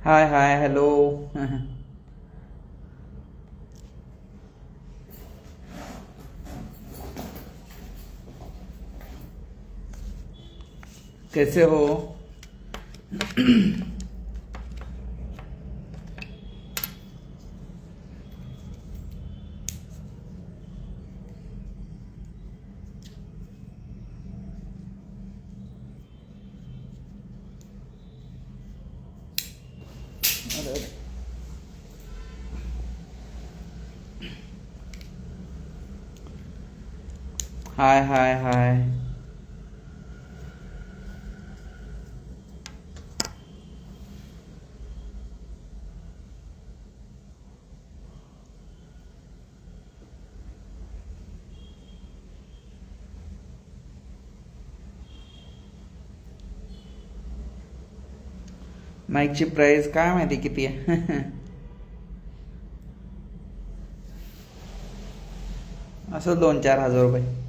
हाय hi hello. कैसे हो? हाय हाय हाय। माईकची price काय माहिती किती आहे? असं 2-4 हजार रुपये.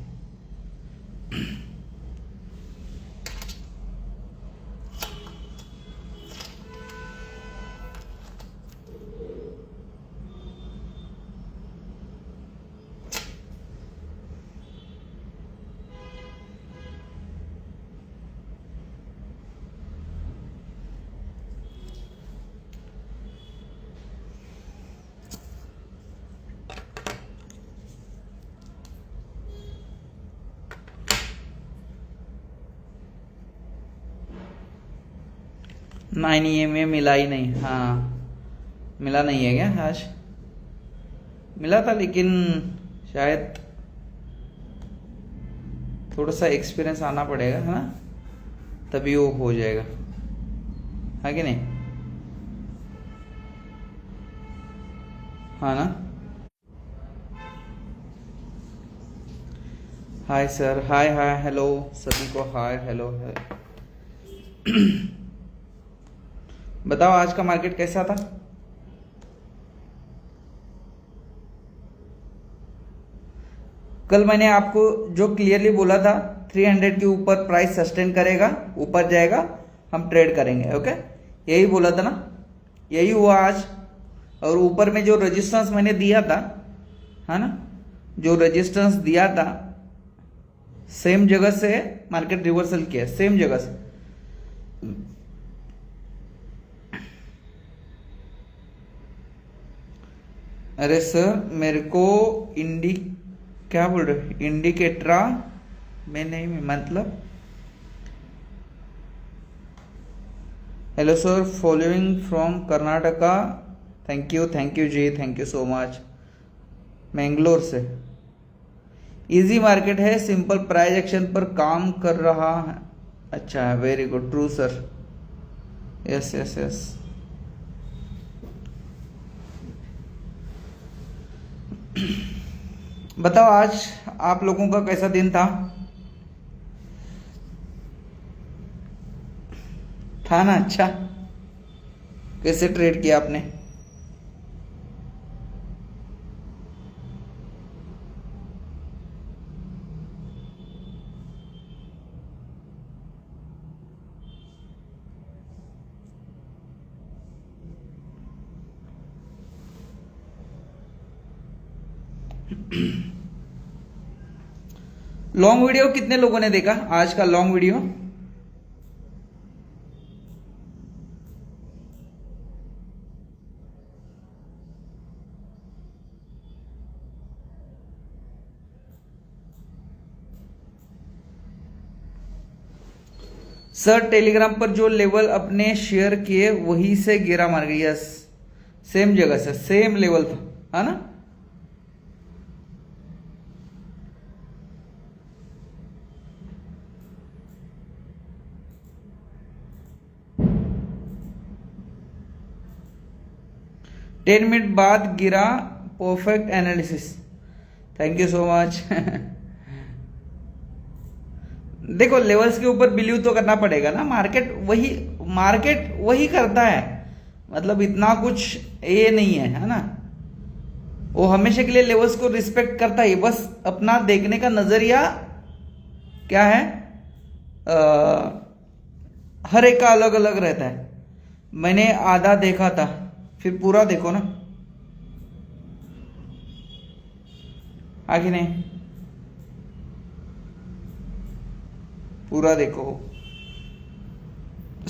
नहीं, ये में मिला ही नहीं. हाँ, मिला नहीं है क्या आज? मिला था लेकिन शायद थोड़ा सा एक्सपीरियंस आना पड़ेगा, है ना, तभी वो हो जाएगा, है कि नहीं? हाँ ना. हाय सर, हाय हाय हेलो सभी को, हाय हेलो है. बताओ आज का मार्केट कैसा था? कल मैंने आपको जो क्लियरली बोला था 300 के ऊपर प्राइस सस्टेन करेगा, ऊपर जाएगा, हम ट्रेड करेंगे. ओके, यही बोला था ना, यही हुआ आज. और ऊपर में जो रेजिस्टेंस मैंने दिया था, है ना, जो रेजिस्टेंस दिया था सेम जगह से मार्केट रिवर्सल किया, सेम जगह से. अरे सर मेरे को क्या बोल रहे, इंडिकेटरा में नहीं, मतलब hello sir, following from Karnataka. Thank you ji, thank you so much. Mangalore से. इजी मार्केट है, सिंपल प्राइस एक्शन पर काम कर रहा है. अच्छा, very good, true sir. Yes yes yes. बताओ आज आप लोगों का कैसा दिन था ना? अच्छा, कैसे ट्रेड किया आपने? लॉन्ग वीडियो कितने लोगों ने देखा आज का लॉन्ग वीडियो? सर टेलीग्राम पर जो लेवल अपने शेयर किए वहीं से गिरा मार गई. यस, सेम जगह से सेम लेवल था, है ना. टेन मिनट बाद गिरा. Perfect analysis, thank you so much. देखो, लेवल्स के ऊपर बिलीव तो करना पड़ेगा ना. मार्केट वही करता है, मतलब इतना कुछ ये नहीं है ना. वो हमेशा के लिए लेवल्स को रिस्पेक्ट करता है, बस अपना देखने का नजरिया क्या है, हर एक का अलग अलग रहता है. मैंने आधा देखा था, फिर पूरा देखो ना, आगे नहीं, पूरा देखो।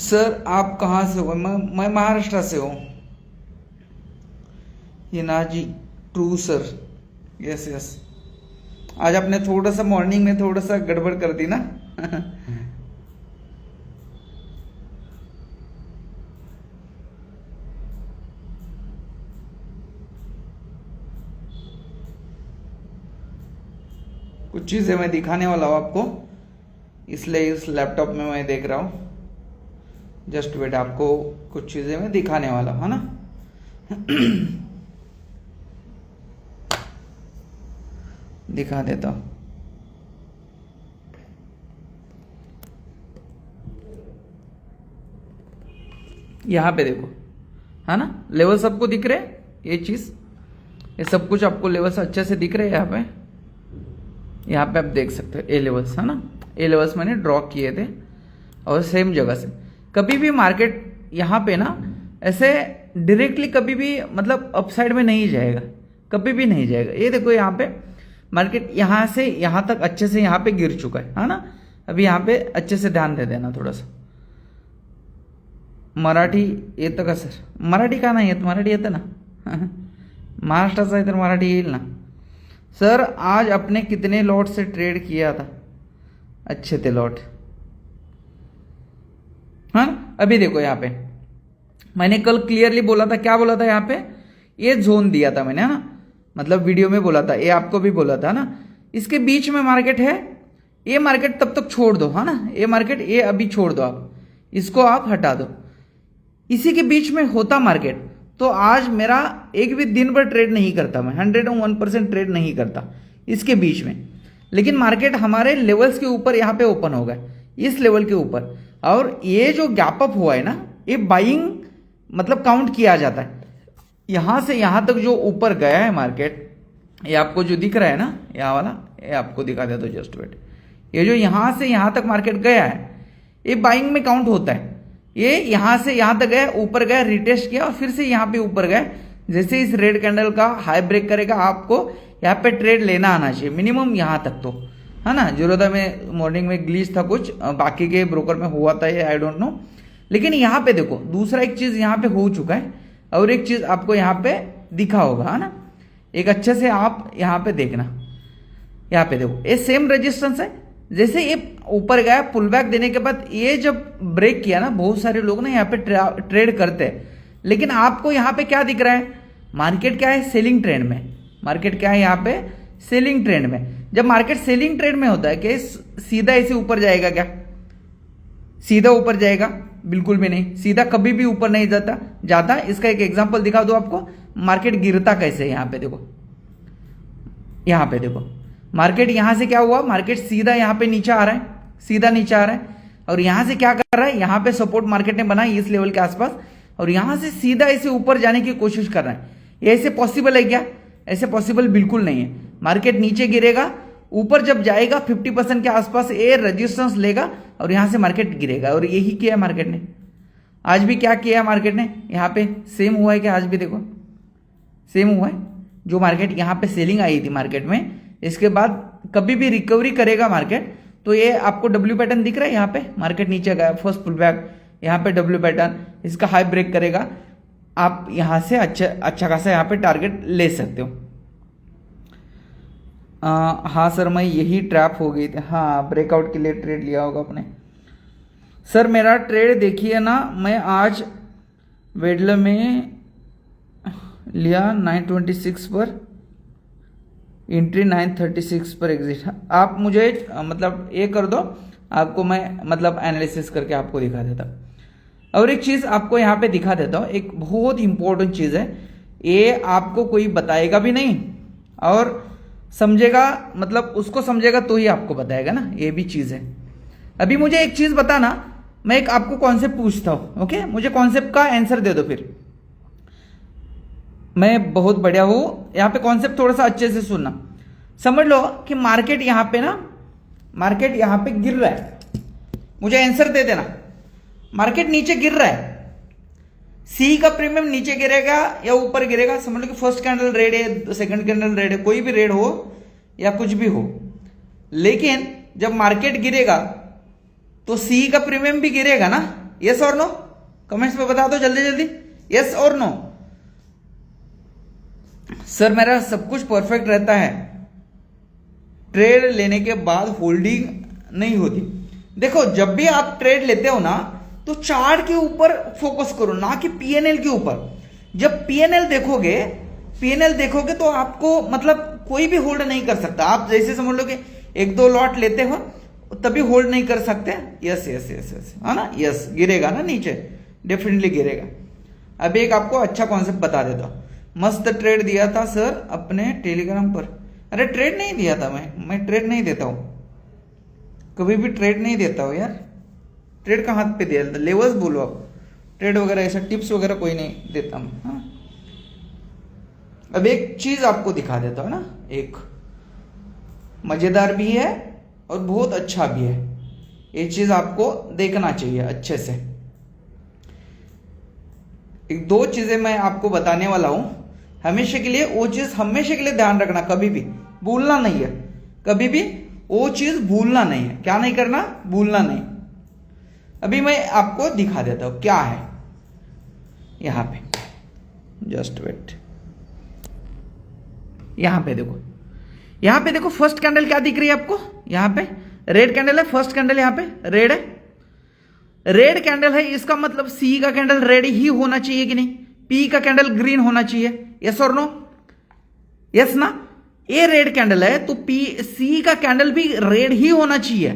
सर आप कहाँ से हो? मैं महाराष्ट्र से हूँ। ये ना जी, ट्रू सर, यस यस। आज आपने थोड़ा सा मॉर्निंग में थोड़ा सा गड़बड़ कर दी ना। कुछ चीजें मैं दिखाने वाला हूँ आपको, इसलिए इस लैपटॉप में मैं देख रहा हूँ। जस्ट वेट, आपको कुछ चीजें मैं दिखाने वाला हूँ, है ना। दिखा देता हूँ। यहाँ पे देखो, है ना, लेवल सबको दिख रहे हैं। ये चीज, ये सब कुछ आपको लेवल्स अच्छे से दिख रहे हैं। यहाँ पे आप देख सकते हो ए लेवल्स, है ना। ए लेवल्स मैंने ड्रॉ किए थे और सेम जगह से। कभी भी मार्केट यहाँ पे ना ऐसे डायरेक्टली कभी भी मतलब अपसाइड में नहीं जाएगा, कभी भी नहीं जाएगा। ये देखो यहाँ पे मार्केट यहाँ से यहाँ तक अच्छे से यहाँ पे गिर चुका है ना। अभी यहाँ पे अच्छे से ध्यान दे देना थोड़ा सा। मराठी येतं का सर? मराठी का नाही येत? मराठी येतं ना। महाराष्ट्राचा आहे तर मराठी येईल ना। सर आज आपने कितने लॉट से ट्रेड किया था? अच्छे थे लॉट, हाँ। अभी देखो यहाँ पे मैंने कल क्लियरली बोला था, क्या बोला था यहाँ पे, ये जोन दिया था मैंने, है ना, मतलब वीडियो में बोला था, ये आपको भी बोला था ना। इसके बीच में मार्केट है, ये मार्केट तब तक छोड़ दो, है ना। ये मार्केट ये अभी छोड़ दो, आप इसको आप हटा दो। इसी के बीच में होता मार्केट तो आज मेरा एक भी दिन भर ट्रेड नहीं करता, मैं 101% ट्रेड नहीं करता इसके बीच में। लेकिन मार्केट हमारे लेवल्स के ऊपर यहाँ पे ओपन हो गया, इस लेवल के ऊपर, और ये जो गैप अप हुआ है ना, ये बाइंग मतलब काउंट किया जाता है। यहां से यहां तक जो ऊपर गया है मार्केट, ये आपको जो दिख रहा है ना, यहाँ वाला, ये आपको दिखा देता हूं, जस्ट वेट। ये जो यहां से यहां तक मार्केट गया है, ये बाइंग में काउंट होता है। ये यहां से यहां तक गया, ऊपर गया, रिटेस्ट किया और फिर से यहां पे ऊपर गया। जैसे इस रेड कैंडल का हाई ब्रेक करेगा, आपको यहाँ पे ट्रेड लेना आना चाहिए मिनिमम यहां तक, तो है ना। जीरोधा में मॉर्निंग में ग्लिच था कुछ, बाकी के ब्रोकर में हुआ था ये, आई डोंट नो। लेकिन यहाँ पे देखो, दूसरा एक चीज यहाँ पे हो चुका है और एक चीज आपको यहाँ पे दिखा होगा, है ना। एक अच्छे से आप यहाँ पे देखना, यहाँ पे देखो, ये सेम रेजिस्टेंस है। जैसे ये ऊपर गया, पुल बैक देने के बाद ये जब ब्रेक किया ना, बहुत सारे लोग ना यहाँ पे ट्रेड करते हैं। लेकिन आपको यहाँ पे क्या दिख रहा है, मार्केट क्या है, सेलिंग ट्रेंड में। मार्केट क्या है यहाँ पे, सेलिंग ट्रेंड में। जब मार्केट सेलिंग ट्रेंड में होता है कि सीधा ऐसे ऊपर जाएगा क्या? सीधा ऊपर जाएगा? बिल्कुल भी नहीं, सीधा कभी भी ऊपर नहीं जाता। इसका एक एग्जांपल दिखा दो आपको, मार्केट गिरता कैसे। यहाँ पे देखो, यहाँ पे देखो, मार्केट यहां से क्या हुआ, मार्केट सीधा यहाँ पे नीचे आ रहा है, सीधा नीचे आ रहा है। और यहां से क्या कर रहा है, यहाँ पे सपोर्ट मार्केट ने बनाई इस लेवल के आसपास, और यहां से सीधा ऐसे ऊपर जाने की कोशिश कर रहा है। ये ऐसे पॉसिबल है क्या? ऐसे पॉसिबल बिल्कुल नहीं है। मार्केट नीचे गिरेगा, ऊपर जब जाएगा 50% के आसपास ये रेजिस्टेंस लेगा और यहां से मार्केट गिरेगा। और यही किया मार्केट ने। आज भी क्या किया मार्केट ने, यहाँ पे सेम हुआ है क्या? आज भी देखो सेम हुआ है। जो मार्केट यहाँ पे सेलिंग आई थी मार्केट में, इसके बाद कभी भी रिकवरी करेगा मार्केट, तो ये आपको डब्ल्यू पैटर्न दिख रहा है। यहाँ पे मार्केट नीचे गया, फर्स्ट पुल बैक, यहाँ पे डब्ल्यू पैटर्न, इसका हाई ब्रेक करेगा, आप यहां से अच्छा खासा यहाँ पे टारगेट ले सकते हो। हाँ सर, मैं यही ट्रैप हो गई थी। हाँ, ब्रेकआउट के लिए ट्रेड लिया होगा आपने। सर मेरा ट्रेड देखिए ना, मैं आज वेडल में लिया 926 पर एंट्री, 936 पर एग्जिट। आप मुझे मतलब ये कर दो, आपको मैं मतलब एनालिसिस करके आपको दिखा देता। और एक चीज आपको यहाँ पे दिखा देता हूँ, एक बहुत इंपॉर्टेंट चीज है। ये आपको कोई बताएगा भी नहीं और समझेगा, मतलब उसको समझेगा तो ही आपको बताएगा ना, ये भी चीज है। अभी मुझे एक चीज बताना, मैं एक आपको कॉन्सेप्ट पूछता हूं, ओके? मुझे कॉन्सेप्ट का आंसर दे दो फिर। मैं बहुत बढ़िया हूं, यहां पे कॉन्सेप्ट थोड़ा सा अच्छे से सुनना। समझ लो कि मार्केट यहां पे ना, मार्केट यहां पे गिर रहा है, मुझे आंसर दे देना। मार्केट नीचे गिर रहा है, सी का प्रीमियम नीचे गिरेगा या ऊपर गिरेगा, समझ लो कि फर्स्ट कैंडल रेड है, सेकंड कैंडल रेड है, कोई भी रेड हो या कुछ भी हो, लेकिन जब मार्केट गिरेगा तो सी का प्रीमियम भी गिरेगा ना। यस और नो, कमेंट्स में बता दो जल्दी जल्दी, यस और नो। सर मेरा सब कुछ परफेक्ट रहता है, ट्रेड लेने के बाद होल्डिंग नहीं होती। देखो जब भी आप ट्रेड लेते हो ना तो चार्ट के ऊपर फोकस करो, ना कि पीएनएल के ऊपर। जब पीएनएल देखोगे तो आपको मतलब कोई भी होल्ड नहीं कर सकता। आप जैसे समझ लो कि एक दो लॉट लेते हो तभी होल्ड नहीं कर सकते। यस यस यस यस, है ना, यस गिरेगा ना नीचे, डेफिनेटली गिरेगा। अभी एक आपको अच्छा कॉन्सेप्ट बता देता हूं। मस्त ट्रेड दिया था सर अपने टेलीग्राम पर। अरे ट्रेड नहीं दिया था, मैं ट्रेड नहीं देता हूं, कभी भी ट्रेड नहीं देता हूं यार। ट्रेड का हाथ पे दिया था, लेवल्स बोलो आप, ट्रेड वगैरह ऐसा टिप्स वगैरह कोई नहीं देता हूं। हाँ, अब एक चीज आपको दिखा देता हूं ना, एक मजेदार भी है और बहुत अच्छा भी है। ये चीज आपको देखना चाहिए अच्छे से। एक दो चीजें मैं आपको बताने वाला हूं, हमेशा के लिए वो चीज हमेशा के लिए ध्यान रखना, कभी भी भूलना नहीं है, कभी भी वो चीज भूलना नहीं है। क्या नहीं करना, भूलना नहीं। अभी मैं आपको दिखा देता हूं क्या है यहां पे, जस्ट वेट। यहां पे देखो फर्स्ट कैंडल क्या दिख रही है आपको, यहां पे रेड कैंडल है, फर्स्ट कैंडल यहां पे रेड है, रेड कैंडल है, इसका मतलब सी का कैंडल रेड ही होना चाहिए कि नहीं, पी का कैंडल ग्रीन होना चाहिए। यस और नो, यस ना। ए रेड कैंडल है तो पी सी का कैंडल भी रेड ही होना चाहिए,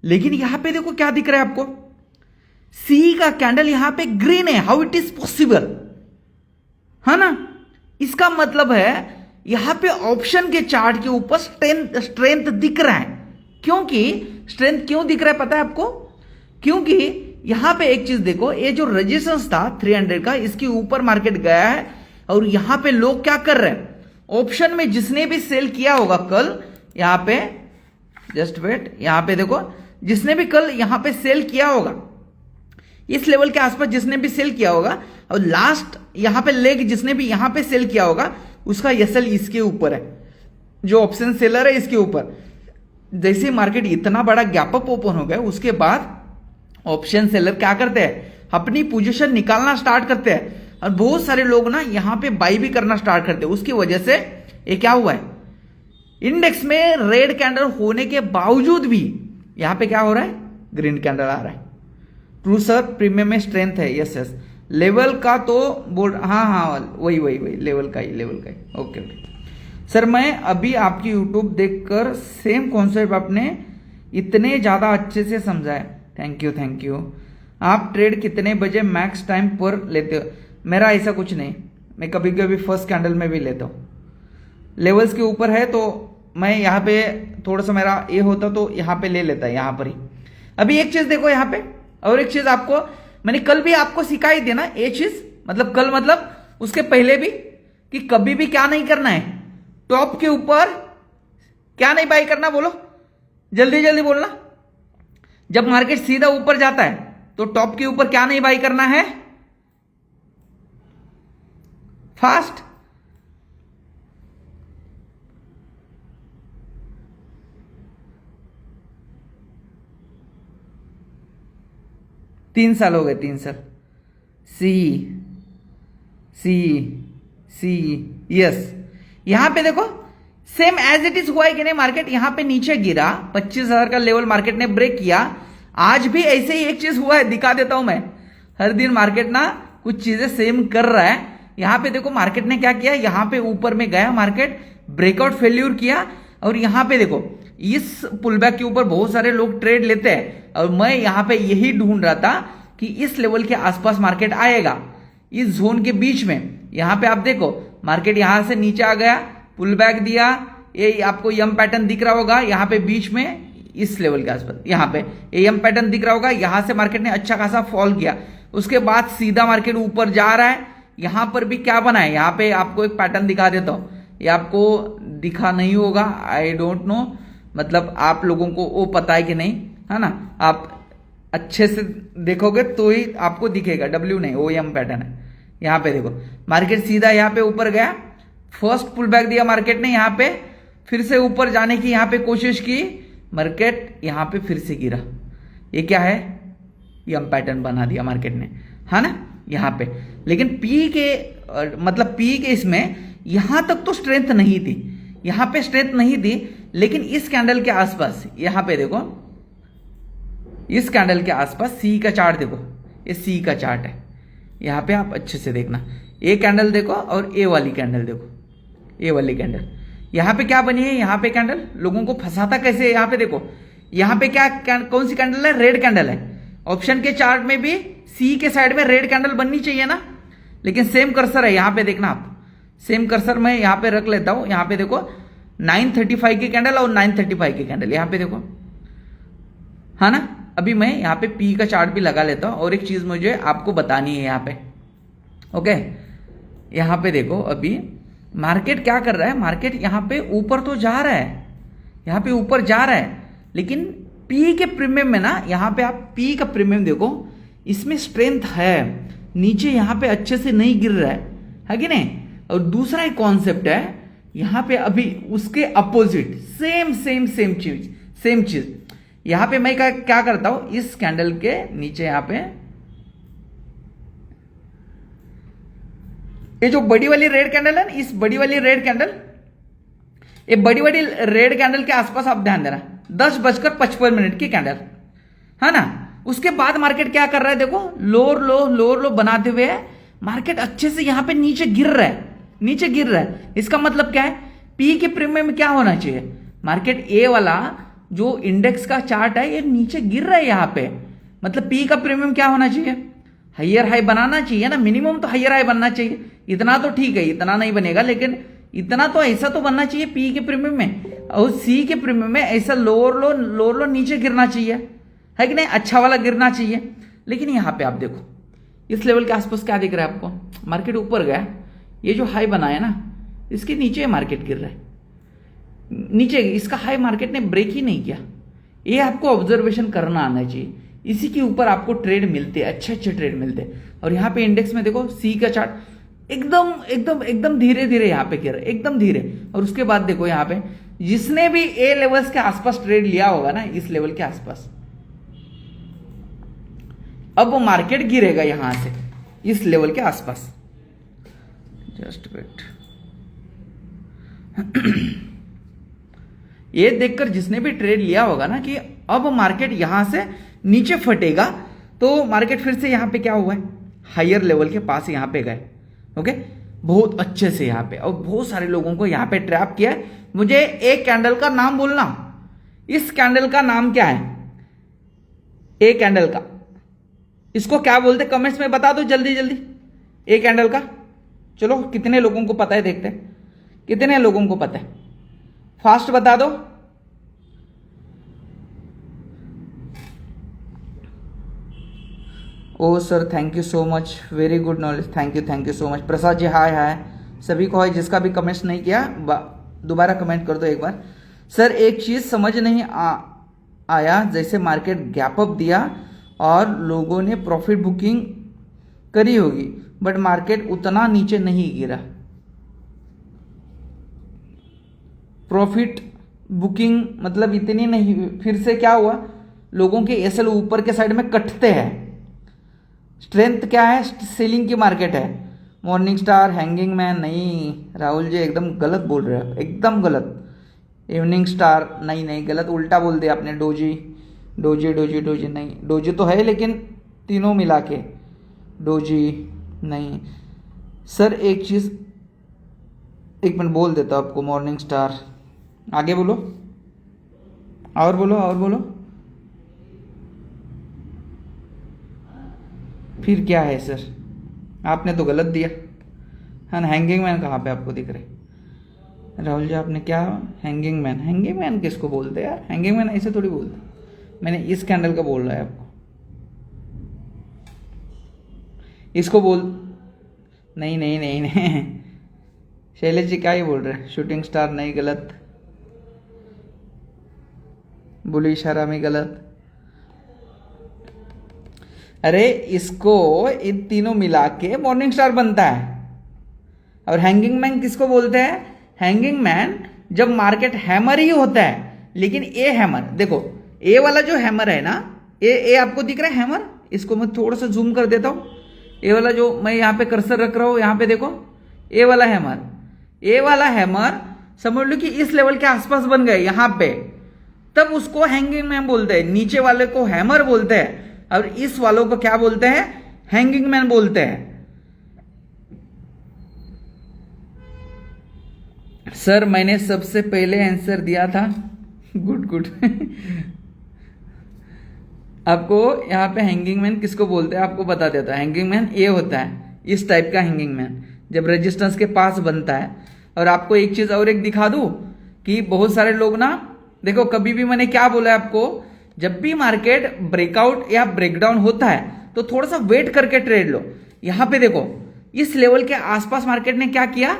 लेकिन यहां पे देखो क्या दिख रहा है आपको, सी का कैंडल यहां पे ग्रीन है। हाउ इट इज पॉसिबल, है ना। इसका मतलब है यहां पे ऑप्शन के चार्ट के ऊपर स्ट्रेंथ दिख रहा है। क्योंकि स्ट्रेंथ क्यों दिख रहा है पता है आपको, क्योंकि यहां पे एक चीज देखो, ये जो रेजिस्टेंस था 300 का, इसके ऊपर मार्केट गया है और यहां पे लोग क्या कर रहे हैं, ऑप्शन में जिसने भी सेल किया होगा कल, यहां पे जस्ट वेट, यहां पे देखो, जिसने भी कल यहां पे सेल किया होगा, इस लेवल के आसपास जिसने भी सेल किया होगा, और लास्ट यहां पे लेग जिसने भी यहां पे सेल किया होगा, उसका एसएल इसके ऊपर है, जो ऑप्शन सेलर है इसके ऊपर। जैसे मार्केट इतना बड़ा गैप अप ओपन हो गया, उसके बाद ऑप्शन सेलर क्या करते हैं, अपनी पोजीशन निकालना स्टार्ट करते हैं, और बहुत सारे लोग ना यहां पे बाई भी करना स्टार्ट करते हैं। उसकी वजह से ये क्या हुआ है, इंडेक्स में रेड कैंडल होने के बावजूद भी यहां पे क्या हो रहा है, ग्रीन कैंडल आ रहा है। ट्रू सर, प्रीमियम में स्ट्रेंथ है, यस यस। लेवल का तो बोल, हाँ वही लेवल का ही ओके। सर मैं अभी आपकी यूट्यूब देखकर सेम कॉन्सेप्ट आपने इतने ज्यादा अच्छे से समझाया, थैंक यू। आप ट्रेड कितने बजे मैक्स टाइम पर लेते हो? मेरा ऐसा कुछ नहीं, मैं कभी कभी फर्स्ट कैंडल में भी लेता हूँ। लेवल्स के ऊपर है तो मैं यहाँ पे थोड़ा सा मेरा ये होता तो यहाँ पे ले लेता है, यहाँ पर ही। अभी एक चीज देखो यहाँ पे, और एक चीज आपको मैंने कल भी आपको सिखाई थी ना, ये चीज मतलब कल मतलब उसके पहले भी, कि कभी भी क्या नहीं करना है, टॉप के ऊपर क्या नहीं बाई करना, बोलो जल्दी जल्दी बोलना। जब मार्केट सीधा ऊपर जाता है तो टॉप के ऊपर क्या नहीं बाई करना है, फास्ट। तीन साल हो गए, 3 साल। सी यस। यहां पे देखो सेम एज इट इज हुआ है कि नहीं, मार्केट यहां पे नीचे गिरा, 25,000 का लेवल मार्केट ने ब्रेक किया। आज भी ऐसे ही एक चीज हुआ है, दिखा देता हूं मैं। हर दिन मार्केट ना कुछ चीजें सेम कर रहा है। यहां पे देखो मार्केट ने क्या किया, यहां पे ऊपर में गया मार्केट, ब्रेकआउट फेल्यूर किया, और यहां पे देखो इस पुलबैक के ऊपर बहुत सारे लोग ट्रेड लेते हैं, और मैं यहां पे यही ढूंढ रहा था कि इस लेवल के आसपास मार्केट आएगा, इस जोन के बीच में। यहां पे आप देखो मार्केट यहां से नीचे आ गया, पुल बैक दिया, ये आपको यम पैटर्न दिख रहा होगा, यहां पे बीच में इस लेवल के आसपास, यहां पे ये यम पैटर्न दिख रहा होगा। यहां से मार्केट ने अच्छा खासा फॉल किया, उसके बाद सीधा मार्केट ऊपर जा रहा है। यहां पर भी क्या बना है, यहां पे आपको एक पैटर्न दिखा देता हूं, ये आपको दिखा नहीं होगा, आई डोंट नो, मतलब आप लोगों को वो पता है कि नहीं, है ना। आप अच्छे से देखोगे तो ही आपको दिखेगा, डब्ल्यू नहीं, OM पैटर्न है। यहाँ पे देखो मार्केट सीधा यहाँ पे ऊपर गया, फर्स्ट पुल बैक दिया मार्केट ने, यहाँ पे फिर से ऊपर जाने की यहाँ पे कोशिश की, मार्केट यहाँ पे फिर से गिरा। ये क्या है, एम पैटर्न बना दिया मार्केट ने, है ना यहाँ पे। लेकिन पी के मतलब पी के इसमें यहां तक तो स्ट्रेंथ नहीं थी, यहां पे स्ट्रेंथ नहीं थी, लेकिन इस कैंडल के आसपास यहां पे देखो, इस कैंडल के आसपास सी का चार्ट देखो, ये सी का चार्ट है, यहां पे आप अच्छे से देखना, ए कैंडल देखो और ए वाली कैंडल देखो, ए वाली कैंडल यहां पे क्या बनी है, यहां पे कैंडल लोगों को फंसाता कैसे है, यहां पे देखो, यहां पे क्या कौन सी कैंडल है, रेड कैंडल है। ऑप्शन के चार्ट में भी सी के साइड में रेड कैंडल बननी चाहिए ना, लेकिन सेम कर्सर है, यहां पे देखना आप, सेम कर्सर मैं यहां पे रख लेता हूं, यहां पे देखो 935 की कैंडल और 935 की कैंडल, यहां पे देखो, है ना। अभी मैं यहां पे पी का चार्ट भी लगा लेता हूं, और एक चीज मुझे आपको बतानी है यहां पे, ओके। यहां पे देखो अभी मार्केट क्या कर रहा है, मार्केट यहां पे ऊपर तो जा रहा है, यहां पे ऊपर जा रहा है, लेकिन पी के प्रीमियम में ना, यहां पे आप पी का प्रीमियम देखो, इसमें स्ट्रेंथ है, नीचे यहां पे अच्छे से नहीं गिर रहा है कि नहीं। और दूसरा एक कॉन्सेप्ट है यहां पे, अभी उसके अपोजिट सेम चीज यहां पे मैं क्या करता हूं, इस कैंडल के नीचे यहां पे ये जो बड़ी वाली रेड कैंडल है ना, इस बड़ी वाली रेड कैंडल, ये बड़ी बड़ी रेड कैंडल के आसपास आप ध्यान देना, 10:55 की कैंडल, है ना। उसके बाद मार्केट क्या कर रहा है देखो, लोअर लो बनाते हुए मार्केट अच्छे से यहां पे नीचे गिर रहा है। इसका मतलब क्या है, पी के प्रीमियम में क्या होना चाहिए, मार्केट ए वाला जो इंडेक्स का चार्ट है ये नीचे गिर रहा है यहां पे, मतलब पी का प्रीमियम क्या होना चाहिए, हाइयर हाई बनाना चाहिए ना, मिनिमम तो हाइयर हाई बनना चाहिए। इतना तो ठीक है, इतना नहीं बनेगा, लेकिन इतना तो ऐसा तो बनना चाहिए पी के प्रीमियम में, और सी के प्रीमियम में ऐसा लोअर लो नीचे गिरना चाहिए, है कि नहीं, अच्छा वाला गिरना चाहिए। लेकिन यहां पे आप देखो इस लेवल के आसपास क्या दिख रहा है आपको, मार्केट ऊपर गया, ये जो हाई बनाया ना इसके नीचे मार्केट गिर रहा है, नीचे इसका हाई मार्केट ने ब्रेक ही नहीं किया। ये आपको ऑब्जर्वेशन करना आना चाहिए, इसी के ऊपर आपको ट्रेड मिलते, अच्छे ट्रेड मिलते। और यहाँ पे इंडेक्स में देखो सी का चार्ट एकदम धीरे यहाँ पे गिर, एकदम धीरे। और उसके बाद देखो यहाँ पे जिसने भी ए लेवल्स के आसपास ट्रेड लिया होगा ना, इस लेवल के आसपास, अब वो मार्केट गिरेगा यहां से इस लेवल के आसपास, जस्ट वेट। ये देखकर जिसने भी ट्रेड लिया होगा ना कि अब मार्केट यहां से नीचे फटेगा, तो मार्केट फिर से यहां पे क्या हुआ है, हायर लेवल के पास यहां पे गए, ओके, बहुत अच्छे से यहां पे, और बहुत सारे लोगों को यहां पे ट्रैप किया है। मुझे एक कैंडल का नाम बोलना, इस कैंडल का नाम क्या है, ए कैंडल का, इसको क्या बोलते कमेंट्स में बता दो जल्दी जल्दी, ए कैंडल का। चलो कितने लोगों को पता है, देखते हैं कितने लोगों को पता है, फास्ट बता दो। Oh sir thank you so much, very good knowledge, thank you so much. Prasad ji hi hi, सभी को हाय, जिसका भी कमेंट्स नहीं किया दोबारा कमेंट कर दो एक बार। सर एक चीज समझ नहीं आया, जैसे मार्केट गैप अप दिया और लोगों ने प्रॉफिट बुकिंग करी होगी, बट मार्केट उतना नीचे नहीं गिरा, प्रॉफिट बुकिंग मतलब इतनी नहीं, फिर से क्या हुआ, लोगों के एसएल ऊपर के साइड में कटते हैं, स्ट्रेंथ क्या है, सेलिंग की मार्केट है। मॉर्निंग स्टार, हैंगिंग मैन, नहीं राहुल जी एकदम गलत बोल रहे हो, एकदम गलत। इवनिंग स्टार, नहीं गलत, उल्टा बोल दिया आपने। डोजी नहीं, डोजी तो है लेकिन तीनों मिला के, डोजी नहीं। सर एक चीज, एक मिनट बोल देता हूं आपको, मॉर्निंग स्टार, आगे बोलो, और बोलो, फिर क्या है सर, आपने तो गलत दिया है ना। हैंगिंग मैन कहाँ पे आपको दिख रहे, राहुल जी आपने क्या, हैंगिंग मैन किसको बोलते हैं यार, हैंगिंग मैन ऐसे थोड़ी बोलते, मैंने इस कैंडल का बोल रहा है आपको, इसको बोल, नहीं शैलेश जी क्या ही बोल रहे हैं, शूटिंग स्टार नहीं, गलत, बुलिश हरामी गलत, अरे इसको इन तीनों मिला के मॉर्निंग स्टार बनता है। और हैंगिंग मैन किसको बोलते हैं? हैंगिंग मैन जब मार्केट हैमर ही होता है, लेकिन ए हैमर देखो, ए वाला जो हैमर है ना, ए आपको दिख रहा है हैमर, इसको मैं थोड़ा सा जूम कर देता हूं। ए वाला जो मैं यहाँ पे कर्सर रख रहा हूं, यहाँ पे देखो ए वाला हैमर, ए वाला हैमर समझ लो कि इस लेवल के आसपास बन गए यहाँ पे, तब उसको हैंगिंग मैन बोलते हैं। नीचे वाले को हैमर बोलते हैं और इस वालों को क्या बोलते हैं? हैंगिंग मैन बोलते हैं। सर मैंने सबसे पहले आंसर दिया था। Good good. आपको यहाँ पे हैंगिंग मैन किसको बोलते हैं आपको बता देता हूं। हैंगिंग मैन ये होता है, इस टाइप का हैंगिंग मैन जब रेजिस्टेंस के पास बनता है। और आपको एक चीज और एक दिखा दूं कि बहुत सारे लोग ना, देखो कभी भी मैंने क्या बोला है आपको, जब भी मार्केट ब्रेकआउट या ब्रेकडाउन होता है तो थोड़ा सा वेट करके ट्रेड लो। यहां पे देखो इस लेवल के आसपास मार्केट ने क्या किया,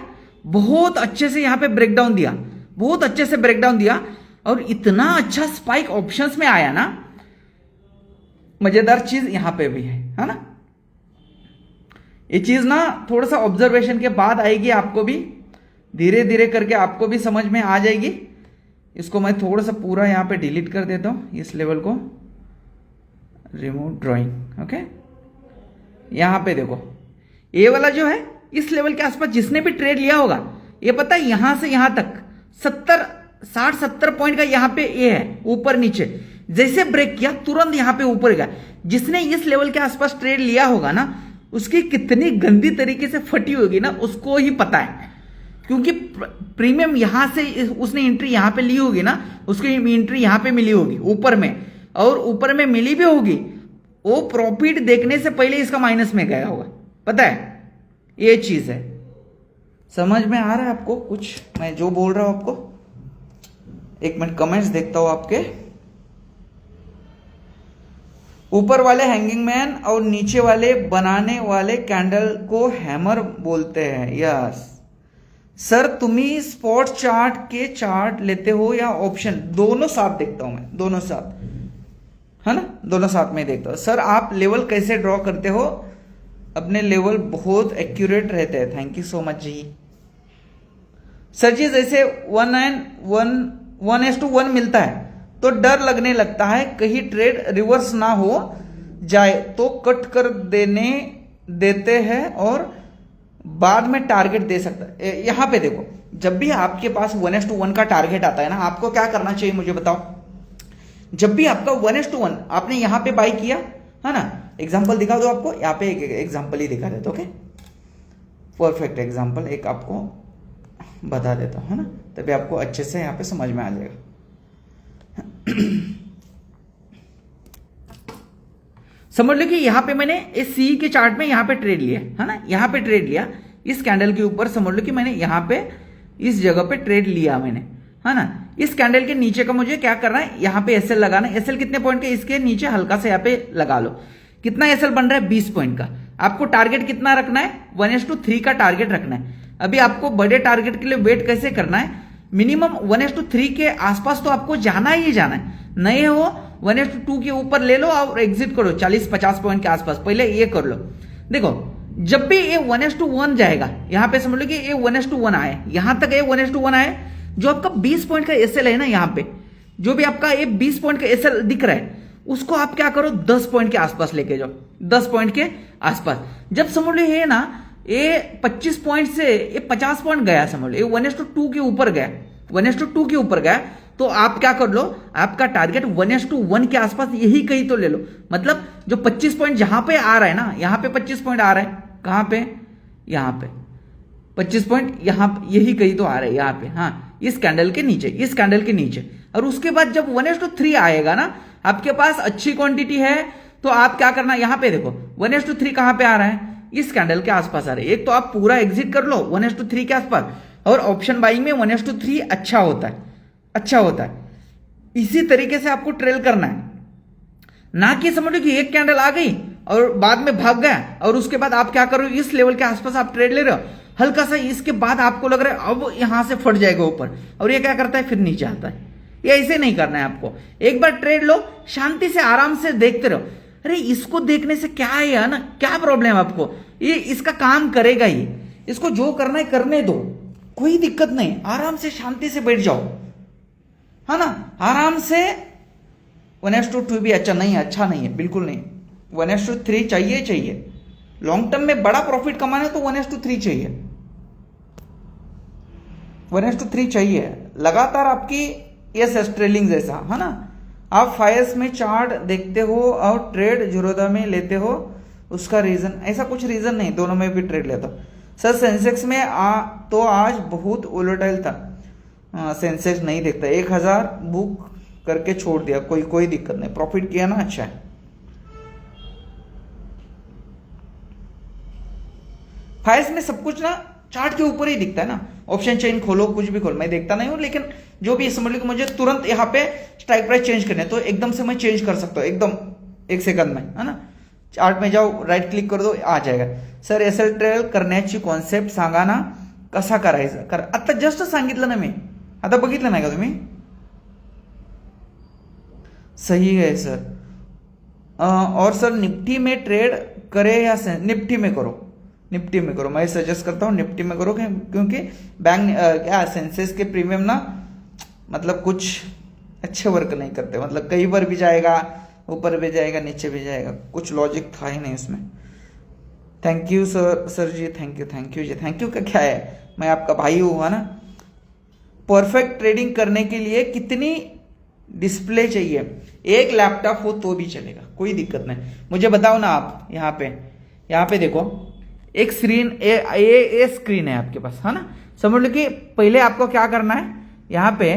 बहुत अच्छे से यहां पे ब्रेकडाउन दिया, बहुत अच्छे से ब्रेकडाउन दिया और इतना अच्छा स्पाइक ऑप्शंस में आया ना। मजेदार चीज यहां पे भी है ना। ये चीज ना थोड़ा सा ऑब्जर्वेशन के बाद आएगी, आपको भी धीरे धीरे करके आपको भी समझ में आ जाएगी। इसको मैं थोड़ा सा पूरा यहां पे डिलीट कर देता हूं, इस लेवल को रिमूव ड्राइंग। ओके, यहां पे देखो ये वाला जो है इस लेवल के आसपास जिसने भी ट्रेड लिया होगा, ये पता है यहां से यहां तक 60-70 पॉइंट का यहां पे ये है ऊपर नीचे, जैसे ब्रेक किया तुरंत यहां पे ऊपर गया। जिसने इस लेवल के आसपास ट्रेड लिया होगा ना, उसकी कितनी गंदी तरीके से फटी होगी ना उसको ही पता है। क्योंकि प्रीमियम यहां से उसने एंट्री यहां पे ली होगी ना, उसकी एंट्री यहां पे मिली होगी ऊपर में, और ऊपर में मिली भी होगी, वो प्रॉफिट देखने से पहले इसका माइनस में गया होगा। पता है, ये चीज है। समझ में आ रहा है आपको कुछ मैं जो बोल रहा हूं आपको? एक मिनट कमेंट्स देखता हूं आपके। ऊपर वाले हैंगिंग मैन और नीचे वाले बनाने वाले कैंडल को हैमर बोलते हैं। यस सर, तुम्ही स्पॉट चार्ट के चार्ट लेते हो या ऑप्शन? दोनों साथ देखता हूं मैं, दोनों साथ है ना, दोनों साथ में देखता हूं। सर आप लेवल कैसे ड्रॉ करते हो? अपने लेवल बहुत एक्यूरेट रहते हैं। Thank you so much ji. Sir ji जैसे 1:1 मिलता है तो डर लगने लगता है कहीं ट्रेड रिवर्स ना हो जाए, तो कट कर देते हैं और बाद में टारगेट दे सकता है। यहां पे देखो, जब भी आपके पास 1:1 का टारगेट आता है ना, आपको क्या करना चाहिए मुझे बताओ? जब भी आपका 1:1 आपने यहां पे बाई किया है ना, एग्जांपल दिखा दो आपको, यहाँ पे एक एग्जांपल ही दिखा देता। ओके, परफेक्ट एग्जांपल एक आपको बता देता हूं, है ना, तभी आपको अच्छे से यहाँ पे समझ में आ जाएगा। समझ लो कि यहां पे मैंने इस सी के चार्ट में यहां पे ट्रेड लिया है ना, यहां पे ट्रेड लिया इस कैंडल के ऊपर। समझ लो कि मैंने यहां पे इस जगह पे ट्रेड लिया मैंने, है ना। इस कैंडल के नीचे का मुझे क्या करना है, यहां पे एसएल लगाना है। एसएल कितने पॉइंट का? इसके नीचे हल्का से यहां पे लगा लो। कितना एसएल बन रहा है? 20 पॉइंट का। आपको टारगेट कितना रखना है? 1:3 का टारगेट रखना है। अभी आपको बड़े टारगेट के लिए वेट कैसे करना है? मिनिमम 1:3 के आसपास तो आपको जाना ही जाना है। नहीं हो 1:2 के ऊपर ले लो और एग्जिट करो 40-50 पॉइंट के आसपास, पहले ये कर लो। देखो जब भी ये 1:1 जाएगा, यहां पे समझ लो कि ये 1:1 आए, यहां तक ये 1:1 आए, जो आपका 20 पॉइंट का एसएल है ना, यहां पे जो भी आपका ये 20 पॉइंट का एसएल दिख रहा है, उसको आप क्या करो 10 पॉइंट के आसपास लेके जाओ, 10 पॉइंट के आसपास। जब समझ लो ये ना, ये 25 पॉइंट से ये 50 पॉइंट गया, समझ लो ये 1:2 के ऊपर गया, 1:2 के ऊपर गया, तो आप क्या कर लो, आपका टारगेट 1:1 के आसपास यही कहीं तो ले लो। मतलब जो 25 पॉइंट जहां पे आ रहा है ना, यहां पे 25 पॉइंट आ रहा है, कहां पे? यहां पे 25 पॉइंट, यहां यही कहीं तो आ रहा है, यहां पे, हाँ, इस कैंडल के नीचे, इस कैंडल के नीचे। और उसके बाद जब 1:3 आएगा ना, आपके पास अच्छी क्वांटिटी है, तो आप क्या करना, यहां पे देखो 1:3 कहां पे आ रहा है? इस कैंडल के आसपास आ रहा है। एक तो आप पूरा एग्जिट कर लो 1:3 के आसपास, और ऑप्शन बाइंग में 1:3 अच्छा होता है, अच्छा होता है। इसी तरीके से आपको ट्रेल करना है, ना कि समझ लो कि एक कैंडल आ गई और बाद में भाग गया और उसके बाद आप क्या करो, इस लेवल के आसपास आप ट्रेड ले रहे हो, हल्का सा इसके बाद आपको लग रहा है अब यहां से फट जाएगा ऊपर, और ये क्या करता है, फिर नीचे आता है। ये ऐसे नहीं करना है आपको। एक बार ट्रेड लो, शांति से आराम से देखते रहो। अरे इसको देखने से क्या है ना, क्या प्रॉब्लम है आपको, ये इसका काम करेगा ही, इसको जो करना है करने दो, कोई दिक्कत नहीं, आराम से शांति से बैठ जाओ, है ना, आराम से। 1:2 भी अच्छा नहीं है, अच्छा नहीं है, बिल्कुल नहीं। 1:3 चाहिए चाहिए, लॉन्ग टर्म में बड़ा प्रॉफिट कमाना है तो 1:3 चाहिए, 1:3 चाहिए लगातार आपकी। यस ट्रेलिंग जैसा है ना, आप 5S में चार्ट देखते हो और ट्रेड जीरोधा में लेते हो, उसका रीजन ऐसा कुछ रीजन नहीं, दोनों में भी ट्रेड लेता हूं। सर सेंसेक्स में तो आज बहुत वोलेटाइल था, सेंसेक्स नहीं देखता, 1000 बुक करके छोड़ दिया, कोई दिक्कत नहीं, प्रॉफिट किया ना, अच्छा है। 5S में सब कुछ ना चार्ट के ऊपर ही दिखता है ना, ऑप्शन चेन खोलो, कुछ भी खोलो, मैं देखता नहीं हूं, लेकिन जो भी समझ लो कि मुझे तुरंत यहाँ पे स्ट्राइक प्राइस चेंज करने, तो एकदम से मैं चेंज कर सकता हूँ, एकदम 1 सेकंड में, है ना। चार्ट में जाओ, राइट क्लिक कर दो, आ जाएगा। सर एसएल ट्रेल करण्याची कॉन्सेप्ट सांगा ना, कसा करायचा आता जस्ट सांगितलं ना मी, आता बघितलं नाही का तुम्ही? सही है सर। और सर निफ्टी में ट्रेड करे या निफ्टी में करो? निफ्टी में करो, मैं सजेस्ट करता हूँ निफ्टी में करो, क्योंकि बैंक क्या सेंसेस के प्रीमियम ना मतलब कुछ अच्छे वर्क नहीं करते, मतलब कहीं पर भी जाएगा, ऊपर भी जाएगा, नीचे भी जाएगा, कुछ लॉजिक था ही नहीं उसमें। Thank you sir ji, thank you ji, thank you का क्या है, मैं आपका भाई हूँ, है ना। परफेक्ट ट्रेडिंग करने के लिए कितनी डिस्प्ले चाहिए? एक लैपटॉप हो तो भी चलेगा, कोई दिक्कत नहीं, मुझे बताओ ना आप। यहाँ पे देखो, एक स्क्रीन ये स्क्रीन है आपके पास, है ना। समझ लो कि पहले आपको क्या करना है, यहाँ पे